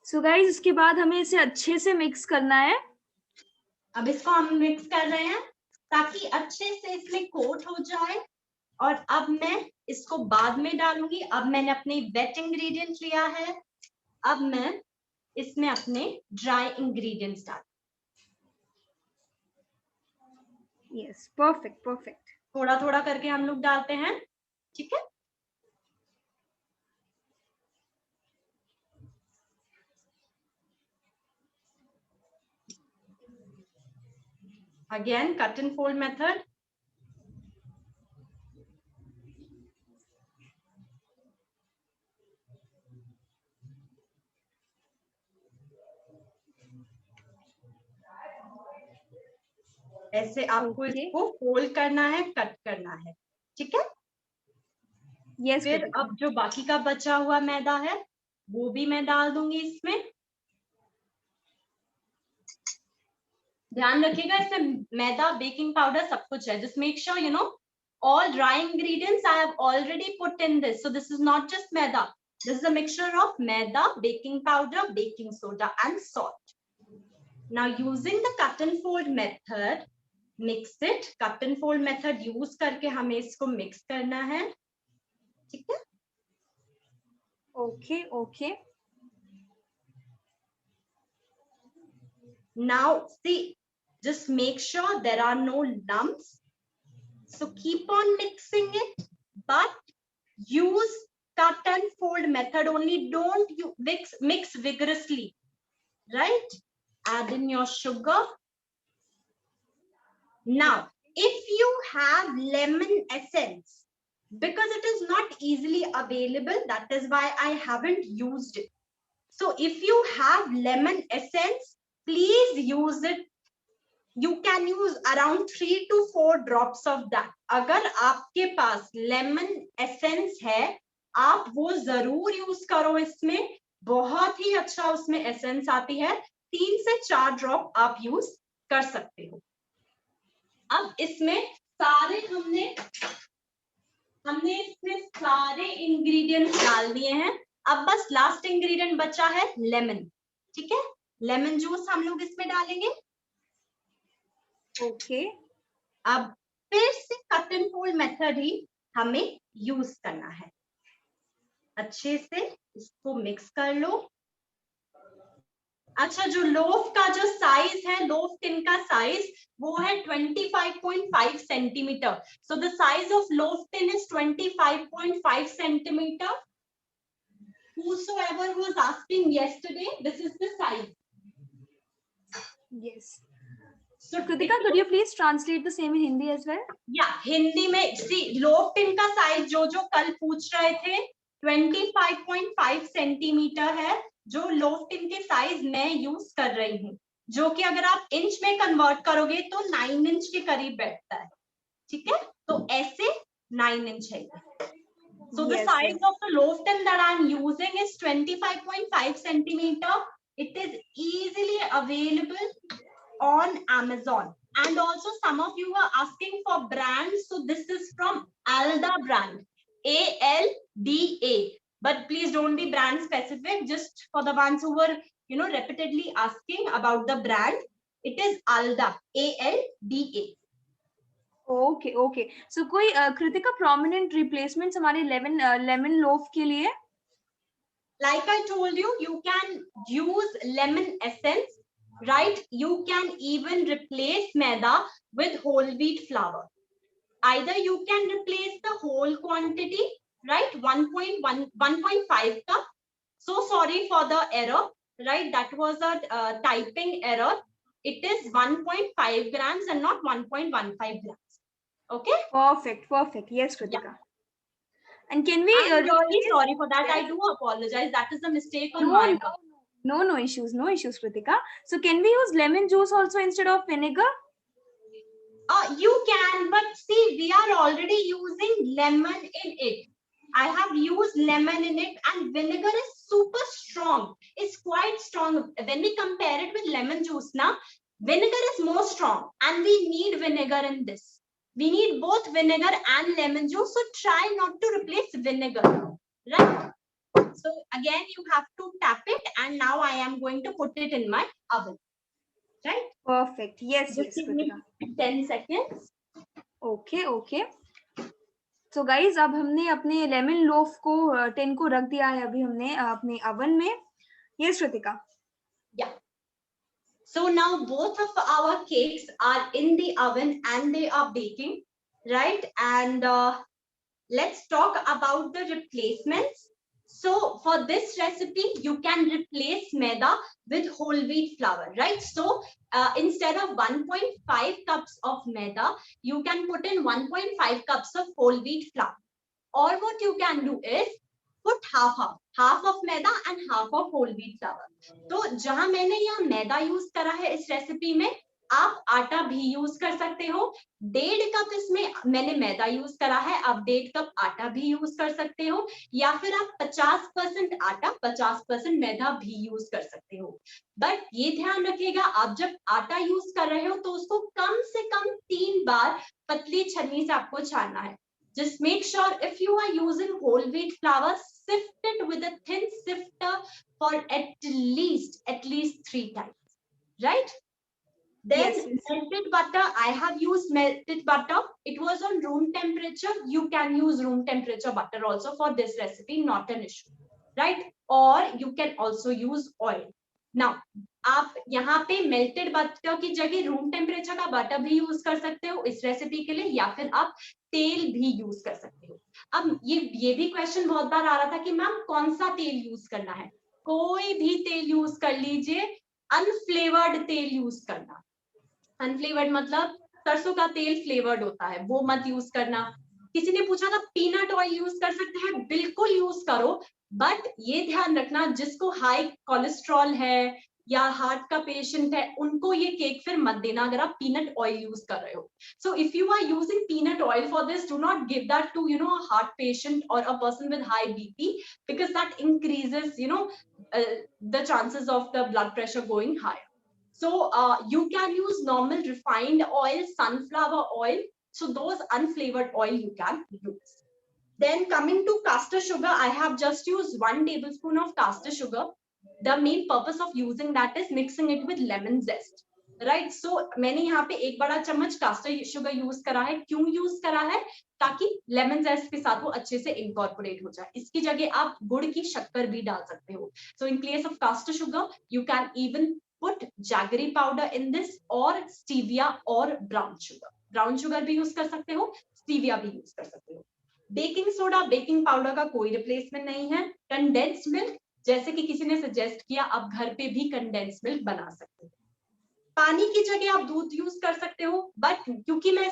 Speaker 1: So guys, इसके बाद हमें इसे अच्छे से mix करना है।
Speaker 2: अब इसको हम मिक्स कर रहे हैं ताकि अच्छे से इसमें कोट हो जाए, और अब मैं इसको बाद में डालूंगी। अब मैंने अपने वेट इंग्रेडिएंट लिया है, अब मैं इसमें अपने ड्राई इंग्रेडिएंट्स डाल।
Speaker 1: Yes, perfect.
Speaker 2: थोड़ा थोड़ा करके हम लोग डालते हैं, ठीक है। Again, cut and fold method. ऐसे आपको इसको फोल्ड करना है, कट करना है, ठीक है।
Speaker 1: Yes.
Speaker 2: फिर अब जो बाकी का बचा हुआ मैदा है वो भी मैं डाल दूंगी इसमें। ध्यान रखिएगा इसमें मैदा, बेकिंग पाउडर सब कुछ है। Just make sure you know all dry ingredients I have already put in this. So this is not just maida. This is a mixture of maida, baking powder, baking soda and salt. Now using the cut and fold method, mix it, cut and fold method use करके हमें इसको mix करना है, ठीक है।
Speaker 1: Okay, okay.
Speaker 2: Now see, just make sure there are no lumps. So keep on mixing it, but use cut and fold method only. Don't you mix vigorously, right? Add in your sugar. Now, if you have lemon essence, because it is not easily available, that is why I haven't used it. So if you have lemon essence, please use it. You can use around 3 to 4 drops of that. अगर आपके पास lemon essence है, आप वो जरूर use करो इसमें, बहुत ही अच्छा उसमें essence आती है। 3 से 4 ड्रॉप आप यूज कर सकते हो। अब इसमें सारे हमने इसमें सारे इंग्रेडिएंट्स डाल दिए हैं। अब बस लास्ट इंग्रेडिएंट बचा है लेमन, ठीक है। लेमन जूस हम लोग इसमें डालेंगे।
Speaker 1: ओके,
Speaker 2: अब फिर से कट एंड फोल्ड मेथड ही हमें यूज करना है। अच्छे से इसको मिक्स कर लो। अच्छा, जो लोफ का जो साइज है, लोफ टिन का साइज वो है 25.5 centimetre. So the size of loaf tin is 25.5 centimetre. Whosoever was asking yesterday, this is the size.
Speaker 1: yes. So Kritika, could you please translate the same in Hindi as well?
Speaker 2: Yeah, Hindi में सी loaf tin का size जो कल पूछ रहे थे 25.5 centimetre है, जो loaf tin के साइज मैं यूज कर रही हूँ, जो कि अगर आप इंच में कन्वर्ट करोगे तो 9 इंच के करीब बैठता है, ठीक है। तो ऐसे 9 इंच है। So the size of the loaf tin that I am using is 25.5 centimeter. It is easily available on Amazon. And also some of you are asking for brands. So this is from Alda brand, ALDA. But please don't be brand specific. Just for the ones who were, repeatedly asking about the brand, it is Alda, ALDA.
Speaker 1: Okay okay, so कोई Kritika prominent replacements हमारे lemon loaf के लिए?
Speaker 2: Like I told you, you can use lemon essence, right? You can even replace maida with whole wheat flour. Either you can replace the whole quantity, right? 1.5 cup. So sorry for the error, right? That was a typing error. It is 1.5 grams and not 1.15 grams. Okay?
Speaker 1: Perfect. Yes, Kritika. Yeah. And can we?
Speaker 2: I'm really sorry for that. I do apologize. That is a mistake on my part.
Speaker 1: No issues, Kritika. So can we use lemon juice also instead of vinegar?
Speaker 2: You can, but see, we are already using lemon in it. I have used lemon in it, and vinegar is super strong. It's quite strong. When we compare it with lemon juice, now vinegar is more strong, and we need vinegar in this. We need both vinegar and lemon juice, so try not to replace vinegar, right? So again, you have to tap it, and now I am going to put it in my oven. Right?
Speaker 1: Perfect. Yes,
Speaker 2: Just give me 10 seconds.
Speaker 1: Okay. So guys, अब हमने अपने lemon loaf को 10 को रख दिया है अभी हमने अपने oven में. Yes, Kritika.
Speaker 2: Yeah. So now both of our cakes are in the oven and they are baking, right? And let's talk about the replacements. So for this recipe, you can replace maida with whole wheat flour, right? So instead of 1.5 cups of maida, you can put in 1.5 cups of whole wheat flour. Or what you can do is put half of maida and half of whole wheat flour. तो जहां मैंने यहाँ मैदा use करा है इस recipe में, आप आटा भी यूज कर सकते हो। 1.5 कप इसमें मैंने मैदा यूज करा है, आप 1.5 कप आटा भी यूज कर सकते हो, या फिर आप 50% आटा 50% मैदा भी यूज कर सकते हो। बट ये ध्यान रखिएगा, आप जब आटा यूज कर रहे हो तो उसको कम से कम 3 बार पतली छन्नी से आपको छानना है। Just make sure if you are using whole wheat flour, sift it with a thin sifter for at least 3 times, right? Then
Speaker 1: Yes, yes.
Speaker 2: melted butter, I have used melted butter. It was on room temperature. You can use room temperature butter also for this recipe, not an issue, right? Or you can also use oil. Now, आप यहाँ पे melted butter की जगह room temperature का butter भी use कर सकते हो इस रेसिपी के लिए, या फिर आप तेल भी यूज कर सकते हो। अब ये भी क्वेश्चन बहुत बार आ रहा था कि मैम कौन सा तेल यूज करना है। कोई भी तेल यूज कर लीजिए, अनफ्लेवर्ड तेल यूज करना। अनफ्लेवर्ड मतलब सरसों का तेल फ्लेवर्ड होता है, वो मत यूज करना। किसी ने पूछा था पीनट ऑयल यूज कर सकते हैं, बिल्कुल यूज करो, बट ये ध्यान रखना जिसको हाई कोलेस्ट्रॉल है या हार्ट का पेशेंट है उनको ये केक फिर मत देना अगर आप पीनट ऑयल यूज कर रहे हो। So if you are using peanut oil for this, do not give that to a heart patient or a person with high BP, because that increases the chances of the blood pressure going higher. So you can use normal refined oil, sunflower oil. So those unflavored oil you can use. Then coming to caster sugar, I have just used 1 tablespoon of caster sugar. The main purpose of using that is mixing it with lemon zest. Right so मैंने यहाँ पे 1 बड़ा चम्मच caster sugar use करा है। क्यों use करा है? ताकि लेमन जेस्ट के साथ वो अच्छे से इनकॉर्पोरेट हो जाए। इसकी जगह आप गुड़ की शक्कर भी डाल सकते हो। So in place of caster sugar you can even put jaggery powder in this, or stevia or brown sugar. Brown sugar भी यूज कर सकते हो, stevia भी यूज कर सकते हो। बेकिंग सोडा, बेकिंग पाउडर का कोई रिप्लेसमेंट नहीं है। कंडेंस्ड मिल्क, जैसे कि किसी ने सजेस्ट किया, आप घर पे भी कंडेंस्ड मिल्क बना सकते हो। पानी की जगह आप दूध यूज कर सकते हो, बट क्योंकि मैं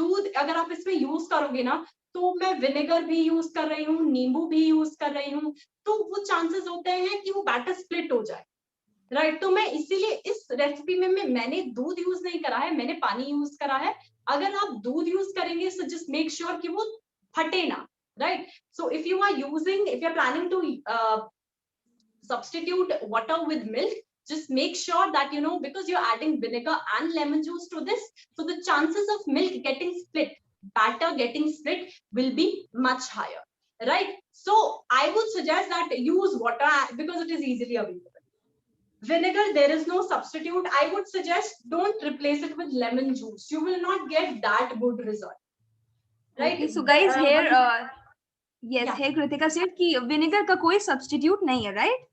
Speaker 2: दूध अगर आप इसमें यूज करोगे ना, तो मैं विनेगर भी यूज कर रही हूँ, नींबू भी यूज कर रही हूँ, तो वो चांसेस होते हैं कि वो बैटर स्प्लिट हो जाए, राइट। तो मैं इसीलिए इस रेसिपी में मैंने दूध यूज नहीं करा है, मैंने पानी यूज करा है। अगर आप दूध यूज करेंगे सो जस्ट मेक श्योर कि वो फटे ना, right. So if you are planning to substitute water with milk, just make sure that because you're adding vinegar and lemon juice to this, so the chances of milk getting split, batter getting split, will be much higher, right? So I would suggest that use water because it is easily available. Vinegar, there is no substitute. I would suggest don't replace it with lemon juice. You will not get that good result, right?
Speaker 1: Okay, so guys here yes, here Kritika said कि vinegar का कोई substitute नहीं है, right?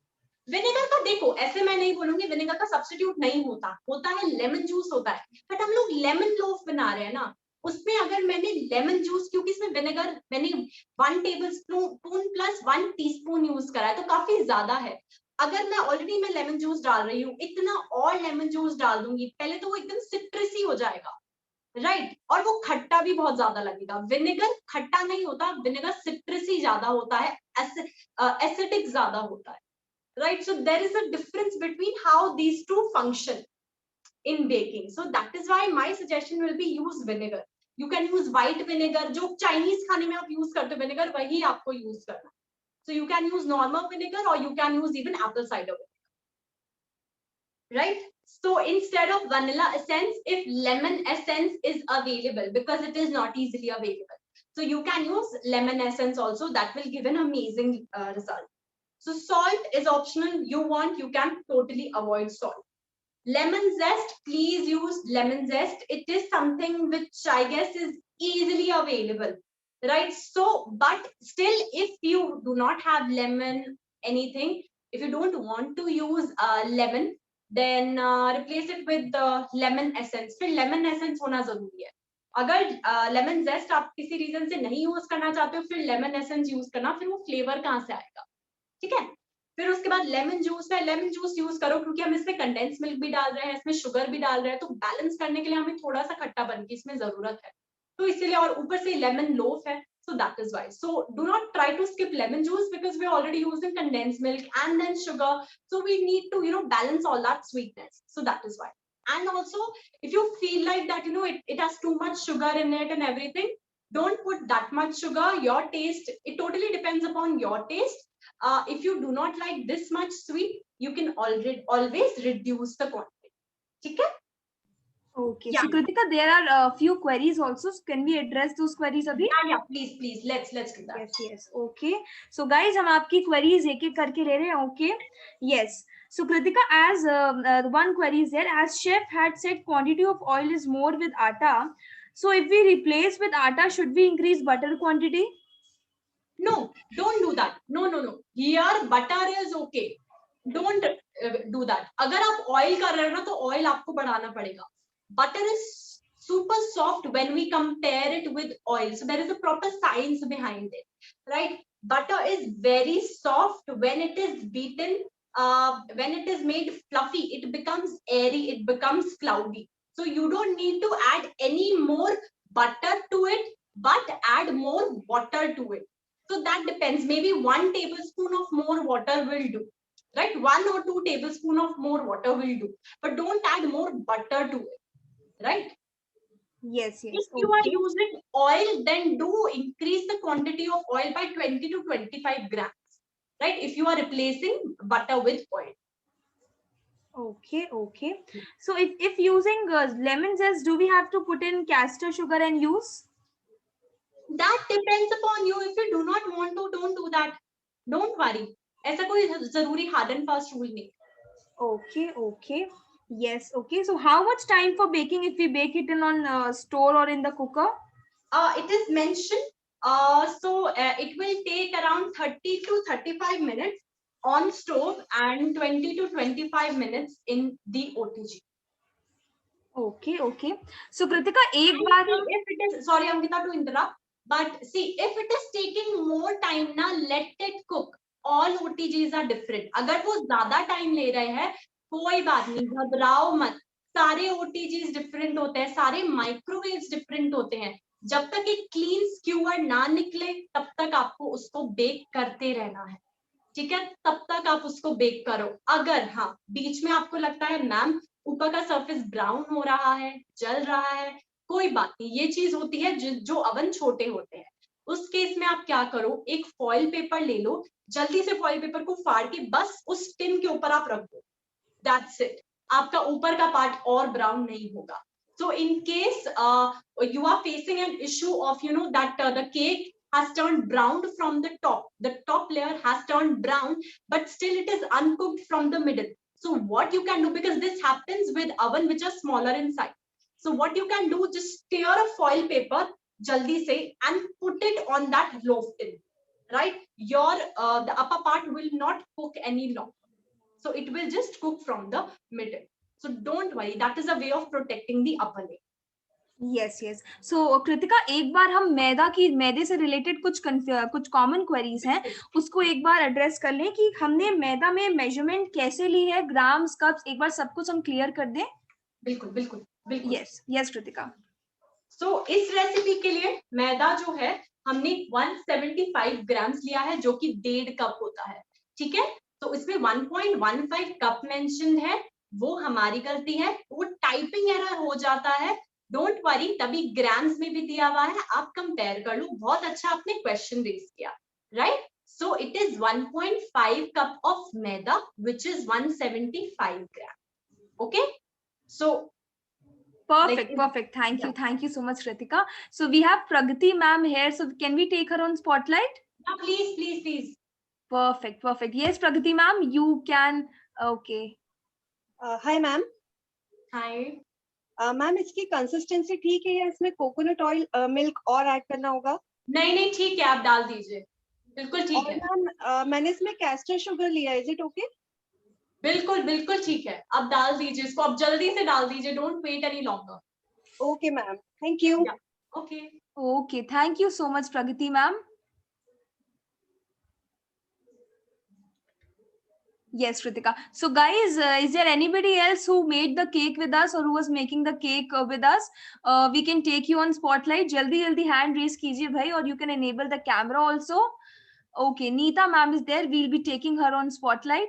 Speaker 2: Vinegar का देखो, ऐसे मैं नहीं बोलूंगी विनेगर का सब्स्टिट्यूट नहीं होता, होता है लेमन जूस होता है, बट हम लोग लेमन लोफ बना रहे हैं ना, उसमें अगर मैंने लेमन जूस, क्योंकि इसमें विनेगर मैंने 1 टेबलस्पून प्लस 1 टीस्पून यूज करा है, तो काफी ज्यादा है। अगर मैं ऑलरेडी लेमन जूस डाल रही हूँ, इतना और लेमन जूस डाल दूंगी, पहले तो वो एकदम सिट्रसी हो जाएगा, राइट, और वो खट्टा भी बहुत ज्यादा लगेगा। विनेगर खट्टा नहीं होता, विनेगर सिट्रसी ज्यादा होता है, एसिडिक ज्यादा होता है, right? So there is a difference between how these two function in baking. So that is why my suggestion will be use vinegar. You can use white vinegar, जो Chinese खाने में आप use करते हो vinegar, वही आपको use करना। So you can use normal vinegar or you can use even apple cider vinegar, right? So instead of vanilla essence, if lemon essence is available, because it is not easily available, so you can use lemon essence also. That will give an amazing result. So salt is optional. You can totally avoid salt. Lemon zest, please use lemon zest. It is something which I guess is easily available, right? So, but still, if you do not have lemon, anything, if you don't want to use lemon, then replace it with lemon essence. फिर lemon essence होना जरूरी है। अगर lemon zest आप किसी reason से नहीं use करना चाहते हो, फिर lemon essence यूज करना, फिर वो फ्लेवर कहाँ से आएगा, ठीक है। फिर उसके बाद लेमन जूस है, लेमन जूस यूज करो, क्योंकि हम इसमें कंडेंस मिल्क भी डाल रहे हैं, इसमें शुगर भी डाल रहे हैं, तो बैलेंस करने के लिए हमें थोड़ा सा खट्टापन की इसमें जरूरत है, तो इसीलिए, और ऊपर से लेमन लोफ है, so that is why. So do not try to skip lemon juice because we're already using condensed milk and then sugar, so we need to balance all that sweetness, so that is why. And also if you feel like that it has too much sugar in it and everything, don't put that much sugar. Your taste, it totally depends upon your taste. If you do not like this much sweet, you can always reduce the quantity, ठीक है?
Speaker 1: Okay,
Speaker 2: Yeah.
Speaker 1: so Kritika, there are a few queries also. So can we address those queries abhi?
Speaker 2: Yeah, please, let's do that.
Speaker 1: Yes, okay. So guys, हम आपकी queries एक एक करके ले रहे हैं, okay? Yes. So Kritika, as one query is there, as chef had said, quantity of oil is more with atta. So if we replace with atta, should we increase butter quantity?
Speaker 2: No, don't do that. No, no, no. Here butter is okay. Don't do that. अगर आप oil कर रहे हो ना तो oil आपको बढ़ाना पड़ेगा. Butter is super soft when we compare it with oil. So there is a proper science behind it, right? Butter is very soft when it is beaten. When it is made fluffy, it becomes airy. It becomes cloudy. So you don't need to add any more butter to it, but add more water to it. So that depends. Maybe 1 tablespoon of more water will do, right? 1 or 2 tablespoon of more water will do, but don't add more butter to it, right?
Speaker 1: Yes, yes.
Speaker 2: If you are using oil, then do increase the quantity of oil by 20 to 25 grams, right? If you are replacing butter with oil.
Speaker 1: Okay, okay. So if using lemon zest, do we have to put in castor sugar and use?
Speaker 2: That depends upon you. If you do not want to, don't do that. Don't worry. ऐसा कोई जरूरी hard and fast rule नहीं.
Speaker 1: Okay, okay. Yes, okay. So how much time for baking if we bake it in on stove or in the cooker?
Speaker 2: It is mentioned. It will take around 30 to 35 minutes on stove and 20 to 25 minutes in the OTG.
Speaker 1: Okay, okay. So Kritika, एक बार
Speaker 2: if it is, sorry Ankita to interrupt, but see, if it is taking more time now, let it cook. All OTGs are different. अगर वो ज्यादा time ले रहे हैं, कोई बात नहीं, घबराओ मत. सारे OTGs different होते हैं, सारे microwaves different होते हैं. जब तक एक clean skewer ना निकले, तब तक आपको उसको bake करते रहना है. ठीक है, तब तक आप उसको बेक करो. अगर हाँ बीच में आपको लगता है मैम ऊपर का सरफेस ब्राउन हो रहा है, जल रहा है, कोई बात नहीं, ये चीज होती है जो अवन छोटे होते हैं. उस केस में आप क्या करो, एक फॉइल पेपर ले लो, जल्दी से फॉइल पेपर को फाड़ के बस उस टिन के ऊपर आप रख दो. That's it. आपका ऊपर का पार्ट और ब्राउन नहीं होगा. So in case you are facing an issue of that the cake has turned brown from the top layer has turned brown, but still it is uncooked from the middle. So what you can do, because this happens with oven which are smaller in size, so what you can do, just tear a foil paper jaldi se and put it on that loaf tin, right? Your the upper part will not cook any longer, so it will just cook from the middle. So don't worry, that is a way of protecting the upper layer.
Speaker 1: Yes yes. So Kritika, एक बार हम मैदे से related कुछ common queries हैं, उसको एक बार address कर लें कि हमने मैदा में मेजरमेंट कैसे ली है, ग्राम्स, कप्स, एक बार सब कुछ हम क्लियर कर दें.
Speaker 2: बिल्कुल बिल्कुल बिल्कुल.
Speaker 1: Yes yes Kritika.
Speaker 2: सो इस रेसिपी के लिए मैदा जो है हमने 175 ग्राम्स लिया है, जो कि 1.5 कप होता है. ठीक है, तो इसमें 1.15 कप मेंशन है, वो हमारी गलती है, वो टाइपिंग एरर हो जाता है. डोंट वरी, तभी ग्राम्स में भी दिया हुआ है, आप कंपेयर कर लो. बहुत अच्छा आपने क्वेश्चन रेज किया, right? So it is 1.5 cup of maida which is 175 gram. Okay, so
Speaker 1: Perfect, perfect. Thank you. Thank you so much, Kritika. So we have Pragati ma'am here. So can we take her on spotlight?
Speaker 2: Yeah, please, please, please.
Speaker 1: Perfect, perfect. Yes, Pragati ma'am, you can. Okay.
Speaker 3: Hi ma'am.
Speaker 2: Hi.
Speaker 3: Ma'am इसकी consistency ठीक है या इसमें coconut oil milk और add करना होगा?
Speaker 2: नहीं नहीं, ठीक है, आप डाल दीजिए, बिल्कुल ठीक है.
Speaker 3: मैम मैंने इसमें कैस्टर शुगर लिया, इज इट ओके?
Speaker 2: बिल्कुल बिल्कुल ठीक है, आप डाल दीजिए इसको, आप जल्दी से डाल दीजिए, don't wait any longer.
Speaker 3: Okay ma'am, thank you.
Speaker 2: Okay
Speaker 1: Okay, thank you so much, Pragati ma'am. Yes, Kritika. So guys, is there anybody else who made the cake with us or who was making the cake with us? We can take you on spotlight. Jaldi jaldi hand raise kijiye bhai, or you can enable the camera also. Okay, Neeta ma'am is there. We'll be taking her on spotlight.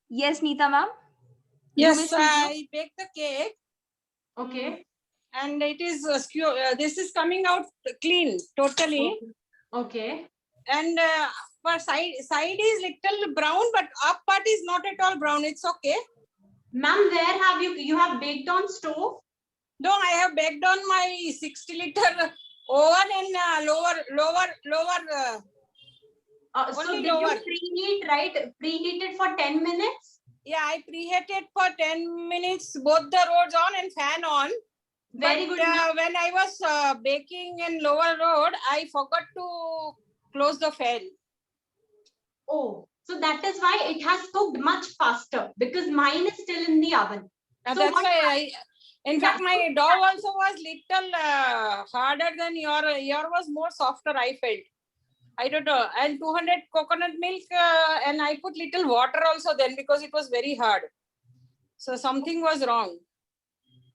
Speaker 1: Yes, Neeta ma'am.
Speaker 4: Yes, I baked the cake.
Speaker 2: Okay.
Speaker 4: And it is this is coming out clean totally.
Speaker 2: Okay.
Speaker 4: And for side is little brown, but up part is not at all brown. It's okay.
Speaker 2: Ma'am, where have you have baked on stove?
Speaker 4: No, I have baked on my 60-liter oven in lower
Speaker 2: So
Speaker 4: Only
Speaker 2: did you
Speaker 4: lower.
Speaker 2: preheat, right? Preheat it for 10 minutes?
Speaker 4: Yeah, I preheated for 10 minutes, both the roads on and fan on.
Speaker 2: Very
Speaker 4: But
Speaker 2: good. Ma'am.
Speaker 4: when I was baking in lower road, I forgot to close the fan.
Speaker 2: Oh, so that is why it has cooked much faster, because mine is still in the oven. So
Speaker 4: That's
Speaker 2: what
Speaker 4: why in fact,
Speaker 2: Yeah,
Speaker 4: my dough also was little harder than your was more softer, I felt. I don't know. And 200 coconut milk, and I put little water also then because it was very hard. So something was wrong.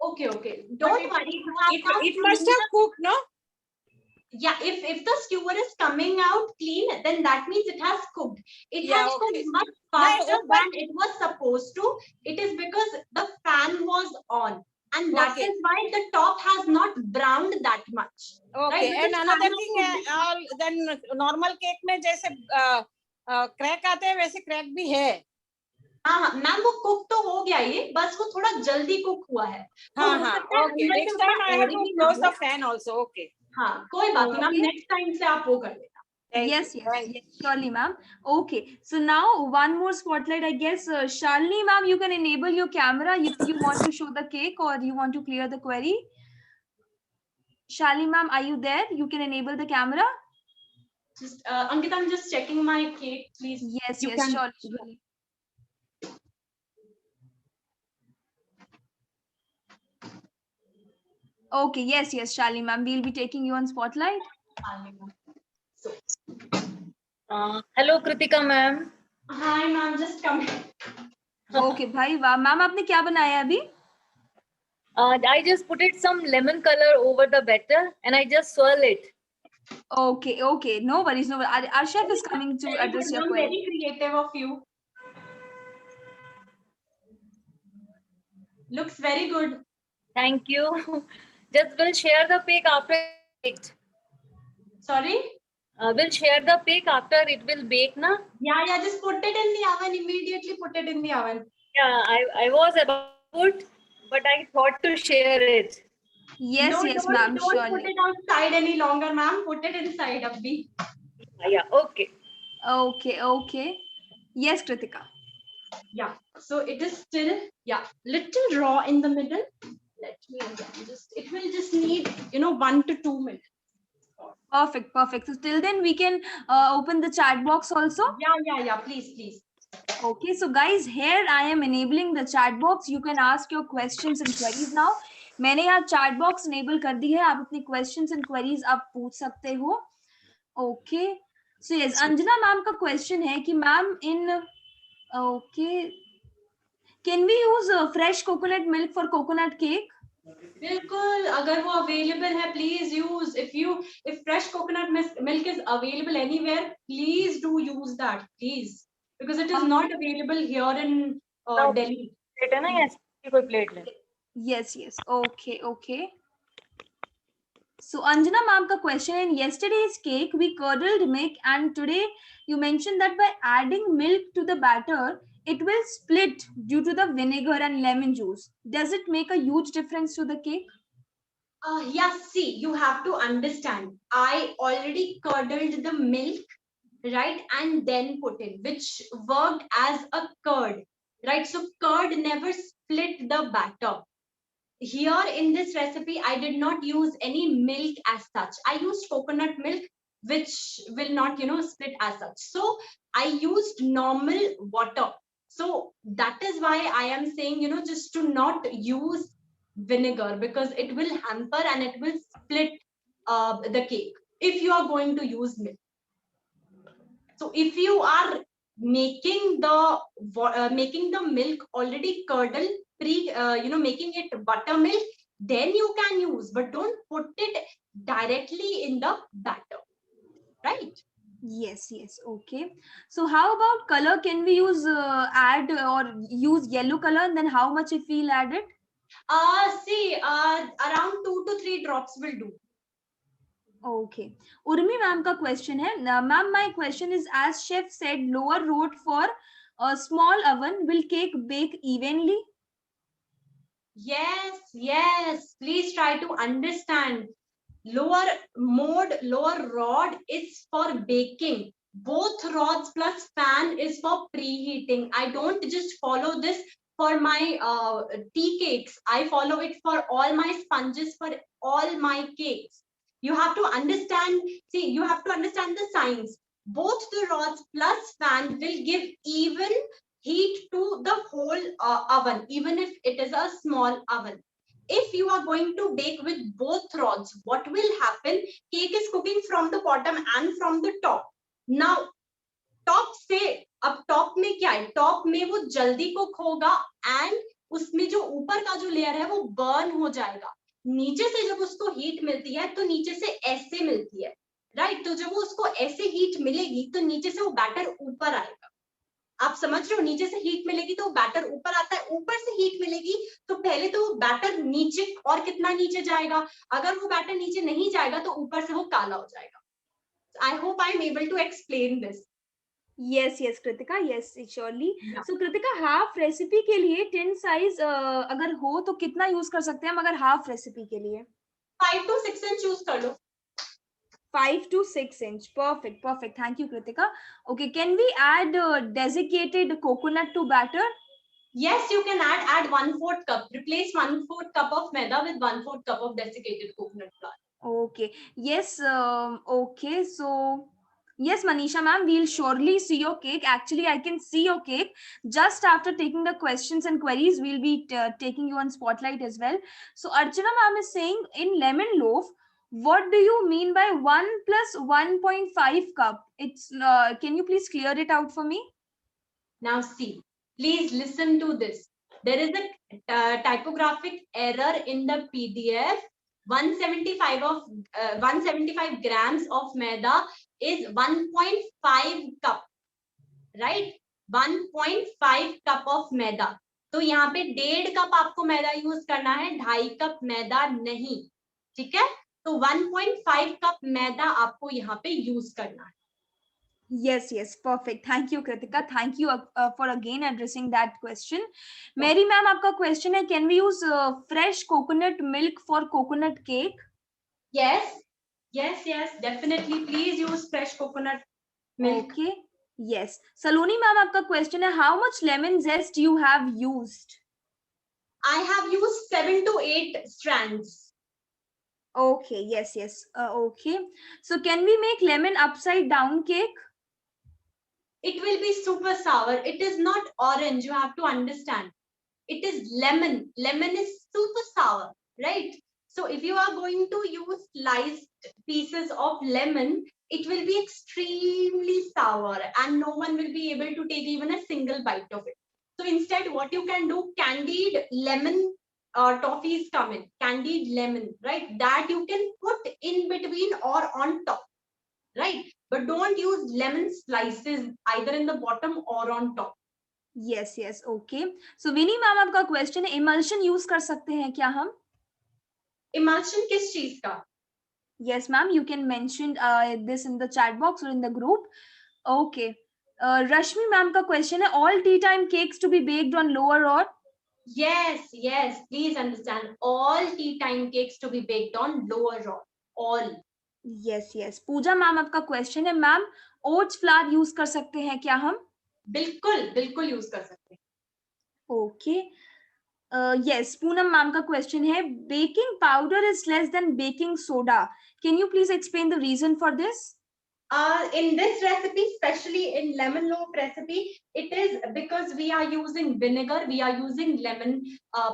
Speaker 2: Okay.
Speaker 4: But
Speaker 2: Don't worry. You have now
Speaker 4: it must
Speaker 2: seen
Speaker 4: have cooked, no?
Speaker 2: Yeah, if the skewer is coming out clean, then that means it has cooked. It
Speaker 4: Yeah,
Speaker 2: has
Speaker 4: okay.
Speaker 2: cooked much
Speaker 4: No,
Speaker 2: faster
Speaker 4: but
Speaker 2: than it was supposed to. It is because the fan was on, and that
Speaker 4: Okay.
Speaker 2: is why the top has not browned that much.
Speaker 4: Okay,
Speaker 2: Right?
Speaker 4: and
Speaker 2: Because
Speaker 4: another
Speaker 2: fan
Speaker 4: thing,
Speaker 2: has cooked
Speaker 4: all then normal cake में जैसे crack आते हैं वैसे crack भी है.
Speaker 2: हाँ ma'am वो cook तो हो गया ये, बस वो थोड़ा जल्दी कुक हुआ है. तो
Speaker 4: हाँ
Speaker 2: हो
Speaker 4: हाँ.
Speaker 2: सकता है
Speaker 4: Okay,
Speaker 2: अंदर से
Speaker 4: next time
Speaker 2: उतना
Speaker 4: I have to
Speaker 2: airy ना
Speaker 4: close the
Speaker 2: हो.
Speaker 4: fan also. Okay.
Speaker 2: हाँ कोई बात नहीं मैम,
Speaker 1: Okay.
Speaker 2: नेक्स्ट टाइम से आप वो कर लेना.
Speaker 1: Yes, surely, ma'am. Okay, so now one more spotlight, I guess. Shalini, ma'am, you can enable your camera if you want to show the cake or you want to clear the query. Shalini, ma'am, are you there? You can enable the camera.
Speaker 2: Just Ankita, I'm just checking my cake, please.
Speaker 1: Yes,
Speaker 2: You
Speaker 1: yes,
Speaker 2: can-
Speaker 1: surely. Okay, yes, Shalini, ma'am, we'll be taking you on spotlight.
Speaker 2: So,
Speaker 5: Hello, Kritika ma'am.
Speaker 2: hi ma'am, just come.
Speaker 1: Okay, भाई वाह, ma'am आपने क्या बनाया अभी?
Speaker 5: I just put it some lemon color over the batter and I just swirl it.
Speaker 1: Okay, no worries, no worries. Our chef is coming to
Speaker 2: Very
Speaker 1: address
Speaker 2: good,
Speaker 1: your
Speaker 2: ma'am.
Speaker 1: query.
Speaker 2: Very creative of you. Looks very good.
Speaker 5: Thank you. Just we'll share the pic after it.
Speaker 2: Sorry?
Speaker 5: We'll share the pic after it will bake, na?
Speaker 2: Yeah, just put it in the oven. Immediately put it in the oven.
Speaker 5: Yeah, I was about to put, but I thought to share it.
Speaker 1: Yes,
Speaker 2: No,
Speaker 1: ma'am,
Speaker 2: don't put
Speaker 1: surely.
Speaker 2: it outside any longer, ma'am. Put it inside, Abhi.
Speaker 5: Yeah, okay.
Speaker 1: Okay. Yes, Kritika.
Speaker 2: Yeah. So it is still, little raw in the middle. Let me again it will just need, 1 to 2 minutes.
Speaker 1: Perfect. So till then we can open the chat box also.
Speaker 2: Yeah. Please.
Speaker 1: Okay, so guys, here I am enabling the chat box. You can ask your questions and queries now. मैंने यहाँ chat box enable कर दी है. आप अपनी questions and queries आप पूछ सकते हो. Okay. So yes, Anjana ma'am का question है कि ma'am okay, can we use fresh coconut milk for coconut cake?
Speaker 2: बिल्कुल, अगर वो available है, please use. If fresh coconut milk is available anywhere, please do use that, please, because it is not available here in Delhi.
Speaker 5: Plate है ना, yes, कोई plate ले.
Speaker 1: Yes. Okay. So Anjana ma'am ka question, in yesterday's cake we curdled milk and today you mentioned that by adding milk to the batter it will split due to the vinegar and lemon juice. Does it make a huge difference to the cake?
Speaker 2: See, you have to understand. I already curdled the milk, right, and then put in, which worked as a curd, right? So curd never split the batter. Here in this recipe, I did not use any milk as such. I used coconut milk, which will not, split as such. So I used normal water. So that is why I am saying, just to not use vinegar, because it will hamper and it will split the cake if you are going to use milk. So if you are making the milk already curdled, making it buttermilk, then you can use, but don't put it directly in the batter, right?
Speaker 1: Yes. Okay. So how about color? Can we use add or use yellow color? And then how much if we'll add it?
Speaker 2: Around 2 to 3 drops will do.
Speaker 1: Okay. Urmi ma'am ka question hai. Ma'am, my question is, as chef said, lower road for a small oven, will cake bake evenly?
Speaker 2: Yes. Please try to understand. Lower rod is for baking. Both rods plus fan is for preheating. I don't just follow this for my tea cakes. I follow it for all my sponges, for all my cakes. You have to understand, see, you have to understand the science. Both the rods plus fan will give even heat to the whole oven, even if it is a small oven. If you are going to bake with both rods, what will happen? Cake is cooking from the bottom and from the top. Now top से, अब top में क्या है, top में वो जल्दी cook होगा and उसमें जो ऊपर का जो लेयर है वो बर्न हो जाएगा. नीचे से जब उसको हीट मिलती है तो नीचे से ऐसे मिलती है, राइट? तो जब वो उसको ऐसे हीट मिलेगी तो नीचे से वो बैटर ऊपर आएगा. आप समझ रहे हो? नीचे से हीट मिलेगी तो बैटर ऊपर आता है, ऊपर से हीट मिलेगी तो पहले तो वो बैटर नीचे, और कितना नीचे जाएगा? अगर वो बैटर नीचे नहीं जाएगा तो ऊपर से वो काला हो जाएगा. I hope I am able to explain this.
Speaker 1: Yes, yes, Kritika. Yes, surely.
Speaker 2: Yeah.
Speaker 1: So, Kritika, half recipe के लिए tin size अगर हो तो कितना यूज कर सकते हैं हम अगर half recipe के लिए?
Speaker 2: 5 to 6 inch यूज कर लो.
Speaker 1: 5 to 6 inch. Perfect, perfect. Thank you, Kritika. Okay, can we add desiccated coconut to batter?
Speaker 2: Yes, you can add 1/4 cup. Replace 1/4 cup of maida with 1/4 cup of desiccated coconut flour.
Speaker 1: Okay. Yes. Okay. So. Yes, Manisha ma'am, we'll surely see your cake. Actually, I can see your cake. Just after taking the questions and queries, we'll be taking you on spotlight as well. So Archana ma'am is saying, in lemon loaf, what do you mean by 1 plus 1.5 cup? It's can you please clear it out for me?
Speaker 2: Now see, please listen to this. There is a typographic error in the PDF. 175 grams of maida is 1.5 cup, right? 1.5 cup of मैदा. तो यहाँ पे 1.5 cup आपको मैदा use करना है, 2.5 cup मैदा नहीं. ठीक है? तो 1.5 कप मैदा आपको यहाँ पे यूज करना है.
Speaker 1: Yes, yes, perfect. Thank you, Kritika. Thank you for again addressing that question. Mary ma'am, आपका question है, can we use fresh coconut milk for coconut cake?
Speaker 2: Yes, yes, yes, definitely. Please use fresh coconut milk.
Speaker 1: Okay. Yes. Saloni ma'am, आपका question है, how much lemon zest you have used?
Speaker 2: I have used 7 to 8 strands.
Speaker 1: Okay. Yes, yes. Okay. So can we make lemon upside down cake?
Speaker 2: It will be super sour. It is not orange. You have to understand. It is lemon. Lemon is super sour, right? So if you are going to use sliced pieces of lemon, it will be extremely sour and no one will be able to take even a single bite of it. So instead, what you can do, candied lemon toffees come in. Candied lemon, right? That you can put in between or on top, right? But don't use lemon slices either in the bottom or on top.
Speaker 1: Yes, yes. Okay. So Vinny ma'am, आपका question है, emulsion use कर सकते हैं क्या हम?
Speaker 2: Emulsion किस चीज का?
Speaker 1: Yes, ma'am. You can mention this in the chat box or in the group. Okay. Rashmi ma'am का question है, all tea time cakes to be baked on lower rod?
Speaker 2: Yes, yes. Please understand. All tea time cakes to be baked on lower rod. All.
Speaker 1: Yes, yes. Pooja ma'am आपका question है, ma'am oats flour use कर सकते हैं क्या हम?
Speaker 2: बिल्कुल, बिल्कुल use कर सकते हैं.
Speaker 1: Okay. Yes, Poonam ma'am का question है, baking powder is less than baking soda. Can you please explain the reason for this?
Speaker 2: In this recipe, especially in lemon loaf recipe, it is because we are using vinegar, we are using lemon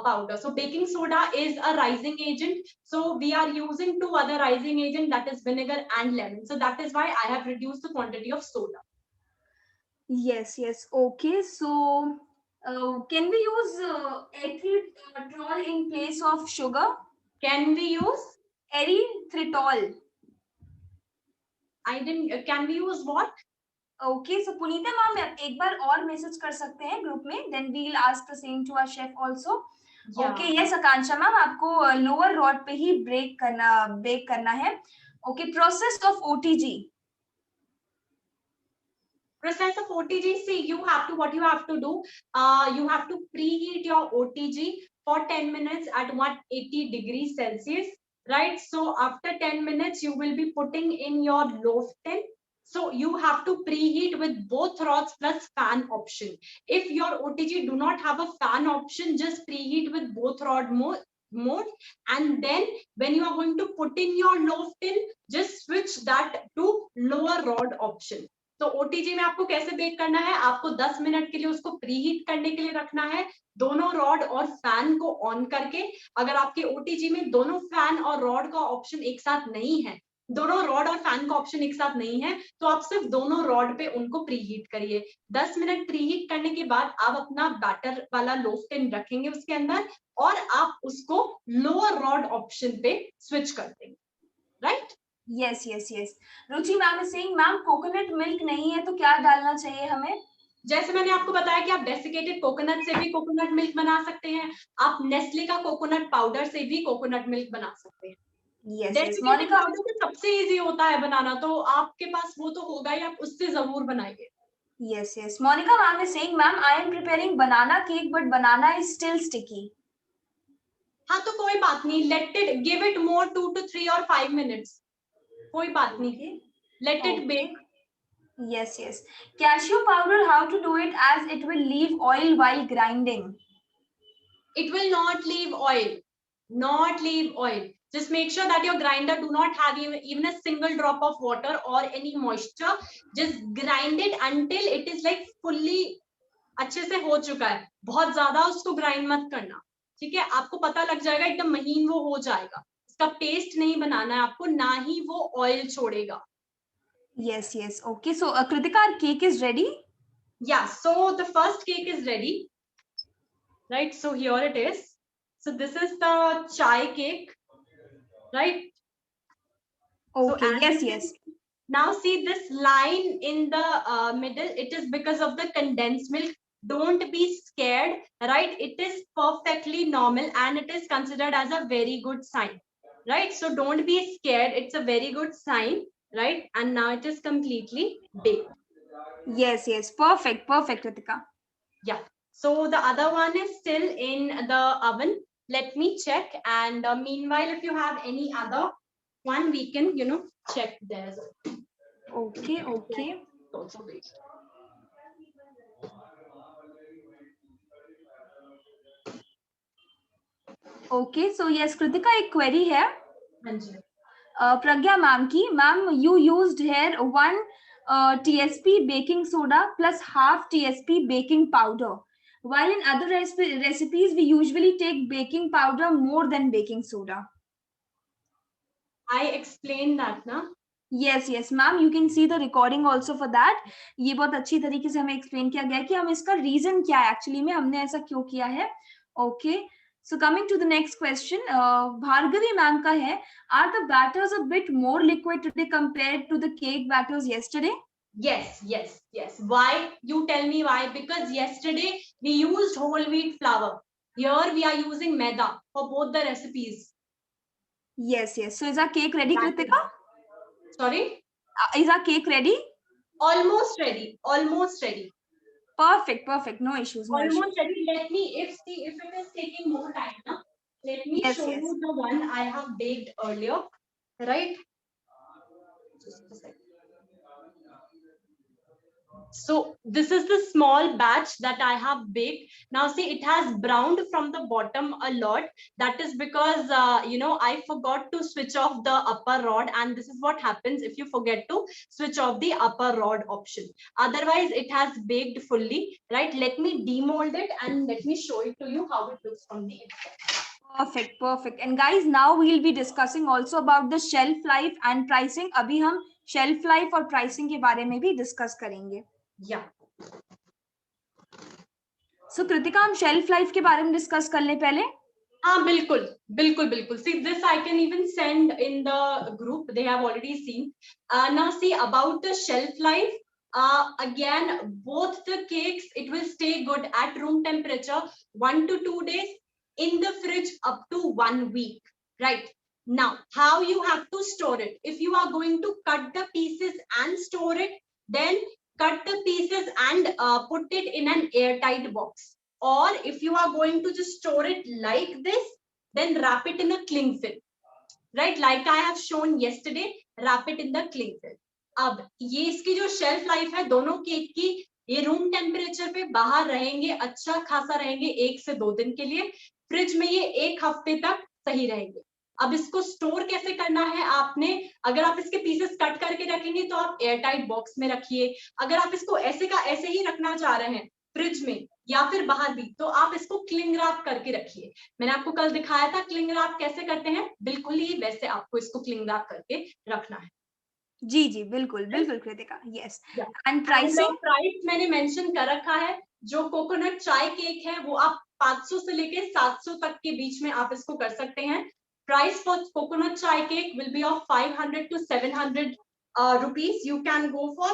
Speaker 2: powder. So baking soda is a rising agent. So we are using two other rising agent, that is vinegar and lemon. So that is why I have reduced the quantity of soda.
Speaker 1: Yes, yes. Okay. So can we use erythritol in place of sugar?
Speaker 2: Can we use?
Speaker 1: Erythritol.
Speaker 2: I didn't. Can we use what?
Speaker 1: Okay, so Punita ma'am एक बार और message कर सकते हैं group में, then we'll ask the same to our chef also.
Speaker 2: Yeah.
Speaker 1: Okay, yes Akanksha ma'am, आपको lower rod पे ही bake करना है. Okay, process of OTG.
Speaker 2: Process of OTG, see, you have to, what you have to do, you have to preheat your OTG for 10 minutes at 180 degrees Celsius, right? So after 10 minutes, you will be putting in your loaf tin. So you have to preheat with both rods plus fan option. If your OTG do not have a fan option, just preheat with both rod mode, and then when you are going to put in your loaf tin, just switch that to lower rod option. तो OTG में आपको कैसे bake करना है, आपको 10 minute के लिए उसको प्रीहीट करने के लिए रखना है, दोनों रॉड और फैन को ऑन करके. अगर आपके OTG में दोनों फैन और रॉड का ऑप्शन एक साथ नहीं है, दोनों रॉड और फैन का ऑप्शन एक साथ नहीं है, तो आप सिर्फ दोनों रॉड पे उनको प्रीहीट करिए. 10 मिनट प्रीहीट करने के बाद आप अपना बैटर वाला लोफ टिन रखेंगे उसके अंदर और आप उसको लोअर रॉड ऑप्शन पे स्विच कर देंगे. Right?
Speaker 1: Yes yes yes. Ruchi ma'am is saying ma'am coconut milk नहीं है तो क्या डालना चाहिए हमें?
Speaker 2: जैसे मैंने आपको बताया कि आप डेसिकेटेड कोकोनट से भी कोकोनट मिल्क बना सकते हैं, आप नेस्ले का कोकोनट पाउडर से भी कोकोनट मिल्क बना सकते हैं.
Speaker 1: Yes yes.
Speaker 2: डेसिकेटेड
Speaker 1: मोनिका
Speaker 2: पाउडर तो सबसे इजी होता है बनाना, तो आपके पास वो तो होगा ही, आप उससे जरूर बनाइए.
Speaker 1: Yes, yes. Monica ma'am is saying, ma'am, I am preparing banana cake, but banana is still sticky.
Speaker 2: हाँ तो कोई बात नहीं, let it, give it more 2 to 3 or 5 minutes. कोई बात नहीं, let it bake.
Speaker 1: Yes, yes. Cashew powder, how to do it as it will leave oil while grinding?
Speaker 2: It will not leave oil, not leave oil. Just make sure that your grinder do not have even a single drop of water or any moisture. Just grind it until it is like fully अच्छे से हो चुका है. बहुत ज्यादा उसको grind मत करना, ठीक है? आपको पता लग जाएगा, एकदम महीन वो हो जाएगा. इसका पेस्ट नहीं बनाना है आपको, ना ही वो ऑयल छोड़ेगा.
Speaker 1: Yes, yes. Okay. So, Kritika, our cake is ready?
Speaker 2: Yeah, so the first cake is ready. Right, so here it is. So this is the chai cake, right?
Speaker 1: Okay,
Speaker 2: So,
Speaker 1: yes, yes.
Speaker 2: Now see this line in the middle, it is because of the condensed milk. Don't be scared, right? It is perfectly normal and it is considered as a very good sign, right? So don't be scared, it's a very good sign, right? And now it is completely baked.
Speaker 1: Yes, yes. Perfect, perfect, Kritika.
Speaker 2: Yeah. So the other one is still in the oven. Let me check. And meanwhile, if you have any other one, we can, check there.
Speaker 1: Okay, okay.
Speaker 2: Also wait.
Speaker 1: Okay, so yes, Kritika, एक query है.
Speaker 2: Anji.
Speaker 1: Pragya ma'am ki, ma'am, you used here 1 TSP baking soda plus half TSP baking powder. While in other recipes, we usually take baking powder more than baking soda.
Speaker 2: I explained that, na?
Speaker 1: Yes, yes, ma'am. You can see the recording also for that. ये बहुत अच्छी तरीके से हमें explain किया गया है कि हम इसका reason क्या है actually में हमने ऐसा क्यों किया है. Okay. So coming to the next question, Bhargavi ma'am का है, are the batters a bit more liquid today compared to the cake batters yesterday?
Speaker 2: Yes, yes, yes. Why? You tell me why. Because yesterday we used whole wheat flour. Here we are using maida for both the recipes.
Speaker 1: Yes, yes. So is our cake ready, Kritika?
Speaker 2: Sorry?
Speaker 1: Is our cake ready?
Speaker 2: Almost ready. Almost ready.
Speaker 1: Perfect, perfect. No issues. No
Speaker 2: Almost
Speaker 1: issues.
Speaker 2: ready. Let me, if it is taking more time, na, let me
Speaker 1: Yes,
Speaker 2: show
Speaker 1: yes.
Speaker 2: you the one I have baked earlier. Right? Just a second. So this is the small batch that I have baked. Now see, it has browned from the bottom a lot. That is because, I forgot to switch off the upper rod, and this is what happens if you forget to switch off the upper rod option. Otherwise, it has baked fully, right? Let me demold it and let me show it to you how it looks from the inside.
Speaker 1: Perfect, perfect. And guys, now we'll be discussing also about the shelf life and pricing. अभी हम shelf life और pricing के बारे में भी discuss करेंगे.
Speaker 2: Yeah.
Speaker 1: So Kritika, हम shelf life के बारे में discuss कर ले पहले.
Speaker 2: हाँ बिल्कुल बिल्कुल बिल्कुल. See, this I can even send in the group. They have already seen. Now see about the shelf life. Again, both the cakes, it will stay good at room temperature 1 to 2 days, in the fridge up to 1 week. Right? Now, how you have to store it? If you are going to cut the pieces and store it, then cut the pieces and put it in an airtight box. Or if you are going to just store it like this, then wrap it in a cling film, right? Like I have shown yesterday, wrap it in the cling film. अब ये इसकी जो shelf life है दोनों cake की, ये room temperature पे बाहर रहेंगे, अच्छा खासा रहेंगे 1 से 2 दिन के लिए। फ्रिज में ये 1 हफ्ते तक सही रहेंगे। अब इसको स्टोर कैसे करना है आपने, अगर आप इसके पीसेस कट करके रखेंगे तो आप एयरटाइट बॉक्स में रखिए। अगर आप इसको ऐसे का ऐसे ही रखना चाह रहे हैं फ्रिज में या फिर बाहर भी, तो आप इसको क्लिंग रैप करके रखिए। मैंने आपको कल दिखाया था क्लिंग रैप कैसे करते हैं, बिल्कुल ही वैसे आपको इसको क्लिंग रैप करके रखना है।
Speaker 1: जी जी बिल्कुल बिल्कुल Kritika, yes. And pricing?
Speaker 2: Price मैंने मेंशन कर रखा है। जो कोकोनट चाय केक है वो आप 500 से लेके 700 तक के बीच में आप इसको कर सकते हैं। Price for coconut chai cake will be of 500 to 700 rupees you can go for.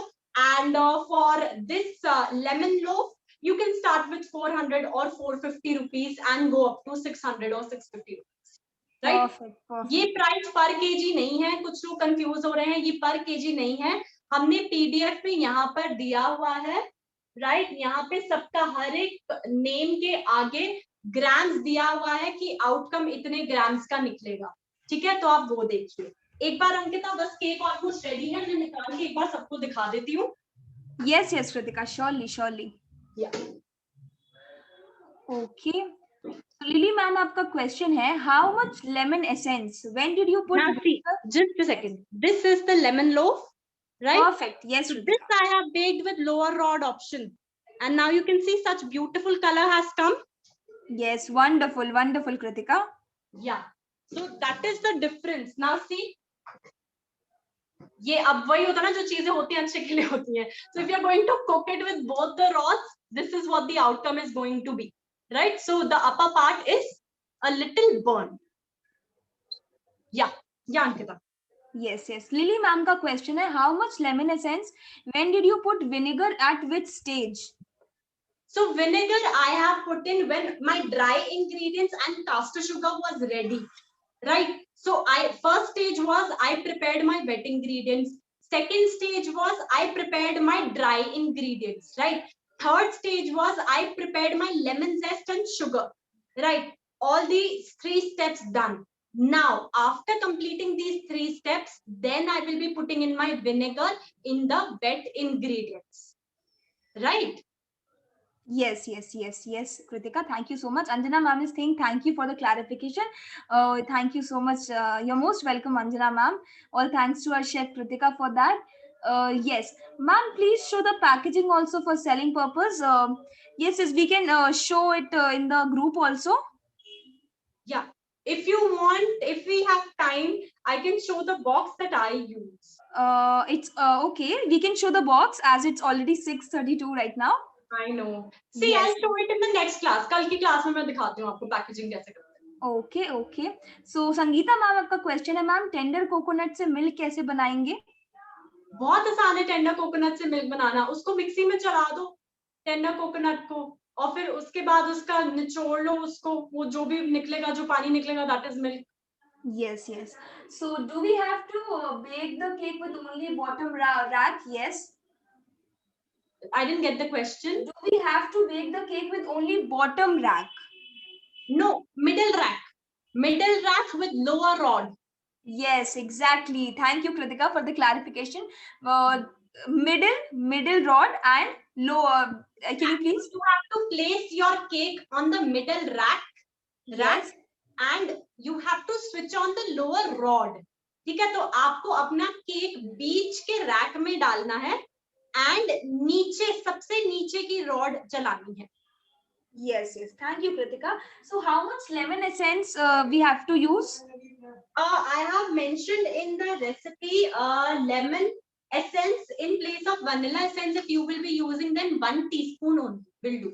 Speaker 2: And for this lemon loaf, you can start with 400 or 450 rupees and go up to 600 or 650 rupees. Right?
Speaker 1: Perfect, perfect.
Speaker 2: ये price पर KG नहीं है, कुछ लोग confuse हो रहे हैं, ये पर केजी नहीं है। हमने पीडीएफ में यहाँ पर दिया हुआ है, राइट? यहाँ पे सबका हर एक नेम के आगे ग्राम्स दिया हुआ है कि आउटकम इतने ग्राम्स का निकलेगा। ठीक है, तो आप वो देखिए एक बार। अंकिता बस केक ऑलमोस्ट रेडी है, मैं निकाल के एक बार सबको दिखा देती हूँ।
Speaker 1: Yes yes Kritika, surely surely. Okay, तो लिली मैम आपका क्वेश्चन है, how much lemon essence, when did you put?
Speaker 2: Just a second, this is the lemon loaf, right?
Speaker 1: Perfect, yes
Speaker 2: So
Speaker 1: Kritika.
Speaker 2: this I have baked with lower rod option, and now you can see such beautiful color has come.
Speaker 1: Yes, wonderful wonderful Kritika.
Speaker 2: Yeah, so that is the difference. Now see, ये अब वही होता है ना, जो चीजें होती हैं अच्छे के लिए होती हैं। So if you are going to cook it with both the rods, this is what the outcome is going to be, right? So the upper part is a little burnt. Yeah Ankita.
Speaker 1: Yes yes, Lily ma'am का question है, how much lemon essence, when did you put vinegar, at which stage?
Speaker 2: So vinegar I have put in when my dry ingredients and caster sugar was ready, right? So first stage was I prepared my wet ingredients. Second stage was I prepared my dry ingredients, right? Third stage was I prepared my lemon zest and sugar, right? All these 3 steps done. Now after completing these 3 steps, then I will be putting in my vinegar in the wet ingredients, right?
Speaker 1: Yes yes yes yes Kritika, thank you so much. Anjana ma'am is saying thank you for the clarification. Thank you so much, you're most welcome Anjana ma'am. All thanks to our chef Kritika for that. Yes ma'am, please show the packaging also for selling purpose. Yes yes, we can show it in the group also.
Speaker 2: Yeah, if you want, if we have time, I can show the box that I use.
Speaker 1: It's okay, we can show the box as it's already 6:32 right now.
Speaker 2: I know. See,
Speaker 1: Yes.
Speaker 2: I'll show it in the next class. कल की class में मैं दिखाती हूँ आपको packaging कैसे करते हैं।
Speaker 1: ओके ओके, सो संगीता मैम आपका क्वेश्चन है, मैम टेंडर कोकोनट से मिल्क कैसे बनाएंगे?
Speaker 2: बहुत आसान है टेंडर कोकोनट से मिल्क बनाना। उसको मिक्सी में चला दो टेंडर कोकोनट को, और फिर उसके बाद उसका निचोड़ लो उसको, वो जो भी निकलेगा, जो पानी निकलेगा, that is milk.
Speaker 1: Yes yes, so do we have to bake the cake with only bottom rack? Yes.
Speaker 2: I didn't get the question.
Speaker 1: Do we have to bake the cake with only bottom rack?
Speaker 2: No, middle rack with lower rod.
Speaker 1: Yes, exactly. Thank you, Kritika, for the clarification. Middle rod and lower. Can you please?
Speaker 2: You have to place your cake on the middle rack,
Speaker 1: Yes.
Speaker 2: and you have to switch on the lower rod. ठीक है, तो आपको अपना cake बीच के rack में डालना है and नीचे सबसे नीचे की रॉड चलानी है।
Speaker 1: Yes, yes. Thank you, Kritika. So, how much lemon essence we have to use?
Speaker 2: I have mentioned in the recipe lemon essence in place of vanilla essence. If you will be using, then 1 teaspoon only will do.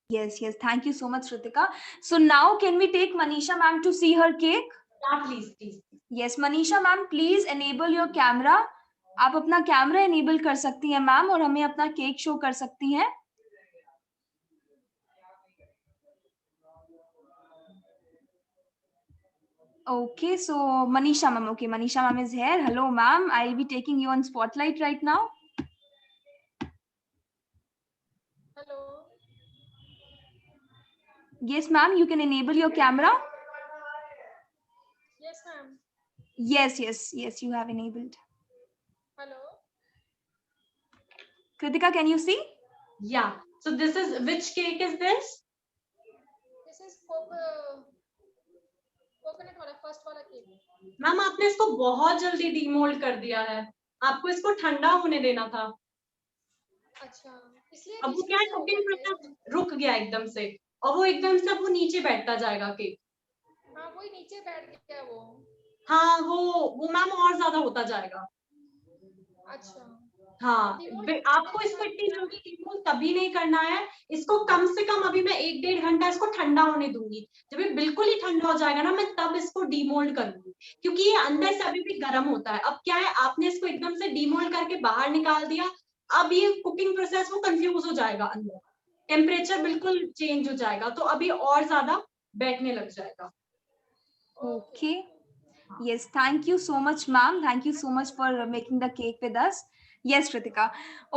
Speaker 1: Yes, yes. Thank you so much, Kritika. So now, can we take Manisha ma'am to see her cake?
Speaker 2: Yeah, please.
Speaker 1: Yes, Manisha ma'am, please enable your camera. आप अपना camera enable कर सकती हैं ma'am, और हमें अपना cake show कर सकती हैं। Okay, so Manisha ma'am. Okay, Manisha ma'am is here. Hello, ma'am. I'll be taking you on spotlight right now.
Speaker 6: Hello.
Speaker 1: Yes, ma'am. You can enable your camera.
Speaker 6: Yes, ma'am.
Speaker 1: Yes, you have enabled. Kritika, can you see?
Speaker 2: Yeah. So this is, which cake is this?
Speaker 6: This is coconut वाला first वाला cake.
Speaker 2: Ma'am आपने इसको बहुत जल्दी demould कर दिया है, आपको इसको ठंडा होने देना था।
Speaker 6: अच्छा, इसलिए
Speaker 2: अब वो
Speaker 6: नीचे
Speaker 2: क्या है,
Speaker 6: से हो
Speaker 2: कुकिंग
Speaker 6: गया
Speaker 2: प्रोसेस रुक गया एकदम से, और वो एकदम से अब वो नीचे बैठता जाएगा केक।
Speaker 6: हाँ, वही नीचे बैठ गया वो।
Speaker 2: हाँ वो मैम और ज्यादा होता जाएगा।
Speaker 6: अच्छा,
Speaker 2: हाँ, आपको इसको इतनी जल्दी डीमोल्ड तभी नहीं करना है, इसको कम से कम अभी मैं 1-1.5 घंटा इसको ठंडा होने दूंगी। जब ये बिल्कुल ही ठंडा हो जाएगा ना, मैं तब इसको डीमोल्ड करूंगी, क्योंकि ये अंदर से अभी भी गर्म होता है। अब क्या है, आपने इसको एकदम से डीमोल्ड करके बाहर निकाल दिया, अब ये कुकिंग प्रोसेस वो कंफ्यूज हो जाएगा, अंदर टेम्परेचर बिल्कुल चेंज हो जाएगा, तो अभी और ज्यादा बैठने लग जाएगा।
Speaker 1: Okay. Yes, thank you so much, ma'am. Thank you so much for making the cake with us. Yes, Kritika.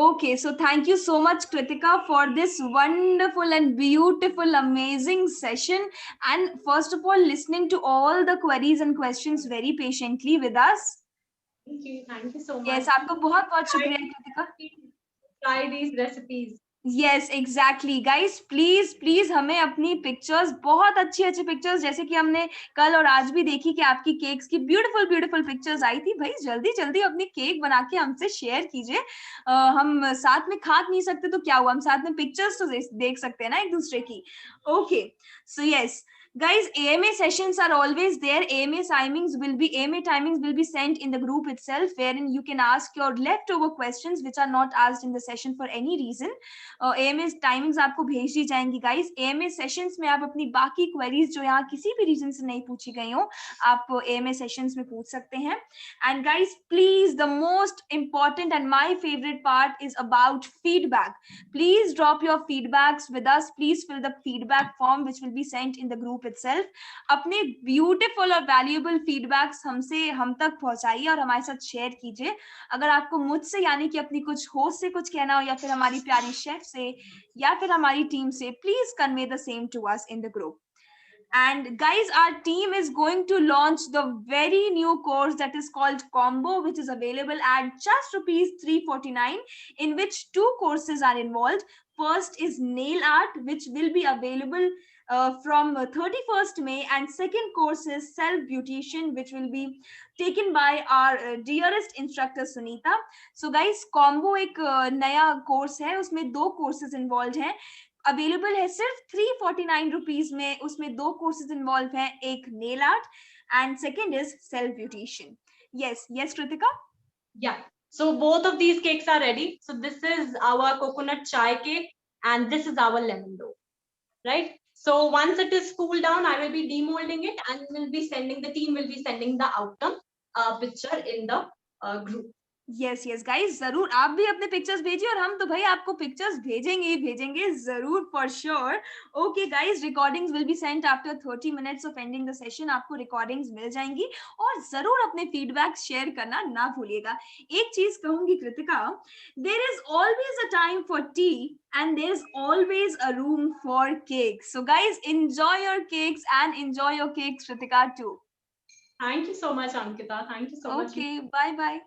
Speaker 1: Okay, so thank you so much, Kritika, for this wonderful and beautiful, amazing session. And first of all, listening to all the queries and questions very patiently with us.
Speaker 2: Thank you so much.
Speaker 1: Yes, आपको बहुत बहुत शुक्रिया, Kritika.
Speaker 2: Try these recipes.
Speaker 1: Yes, exactly, guys. Please हमें अपनी pictures, बहुत अच्छी अच्छी pictures, जैसे कि हमने कल और आज भी देखी कि आपकी केक्स की ब्यूटीफुल पिक्चर्स आई थी। भाई जल्दी जल्दी अपनी केक बना के हमसे शेयर कीजिए। हम साथ में खा नहीं सकते तो क्या हुआ, हम साथ में पिक्चर्स तो देख सकते हैं ना एक दूसरे की। Okay, so yes guys, AMA sessions are always there. AMA timings will be sent in the group itself, wherein you can ask your leftover questions which are not asked in the session for any reason. AMA timings आपको भेज दी जाएंगी guys. AMA sessions में आप अपनी बाकी queries जो यहाँ किसी भी reason से नहीं पूछी गई हो, आप AMA sessions में पूछ सकते हैं. And guys, please, the most important and my favorite part is about feedback. Please drop your feedbacks with us. Please fill the feedback form which will be sent in the group itself. अपने beautiful और valuable feedbacks हम तक पहुंचाइए और हमारे साथ share कीजिए। अगर आपको मुझसे यानी कि अपनी कुछ होस्ट से कुछ कहना हो, या फिर हमारी प्यारी शेफ से, या फिर हमारी टीम से, please convey the same to us in the group. And guys, our team is going to launch the very new course that is called Combo, which is available at just rupees 349, in which 2 courses are involved. First is nail art, which will be available from 31st May, and second course is self beautician, which will be taken by our dearest instructor Sunita. So guys, Combo एक नया course है, उसमें 2 courses involved हैं. Available है सिर्फ 349 rupees में. उसमें 2 courses involve हैं, एक nail art and second is self beautician. yes Kritika.
Speaker 2: Yeah, so both of these cakes are ready. So this is our coconut chai cake and this is our lemon dough, right? So once it is cooled down, I will be demolding it and the team will be sending the outcome picture in the group.
Speaker 1: yes guys, जरूर आप भी अपने pictures भेजिए, और हम तो भाई आपको पिक्चर्स भेजेंगे जरूर, for sure. Okay guys, recordings will be sent after 30 minutes of ending the session. आपको रिकॉर्डिंग्स मिल जाएंगी, और जरूर अपने फीडबैक शेयर करना ना भूलिएगा. एक चीज कहूंगी Kritika, there is always a time for tea and there's always a room for cakes. So guys, enjoy your cakes and enjoy your cakes, Kritika, too.
Speaker 2: Thank you so much, Ankita. Thank you so much.
Speaker 1: Okay, bye.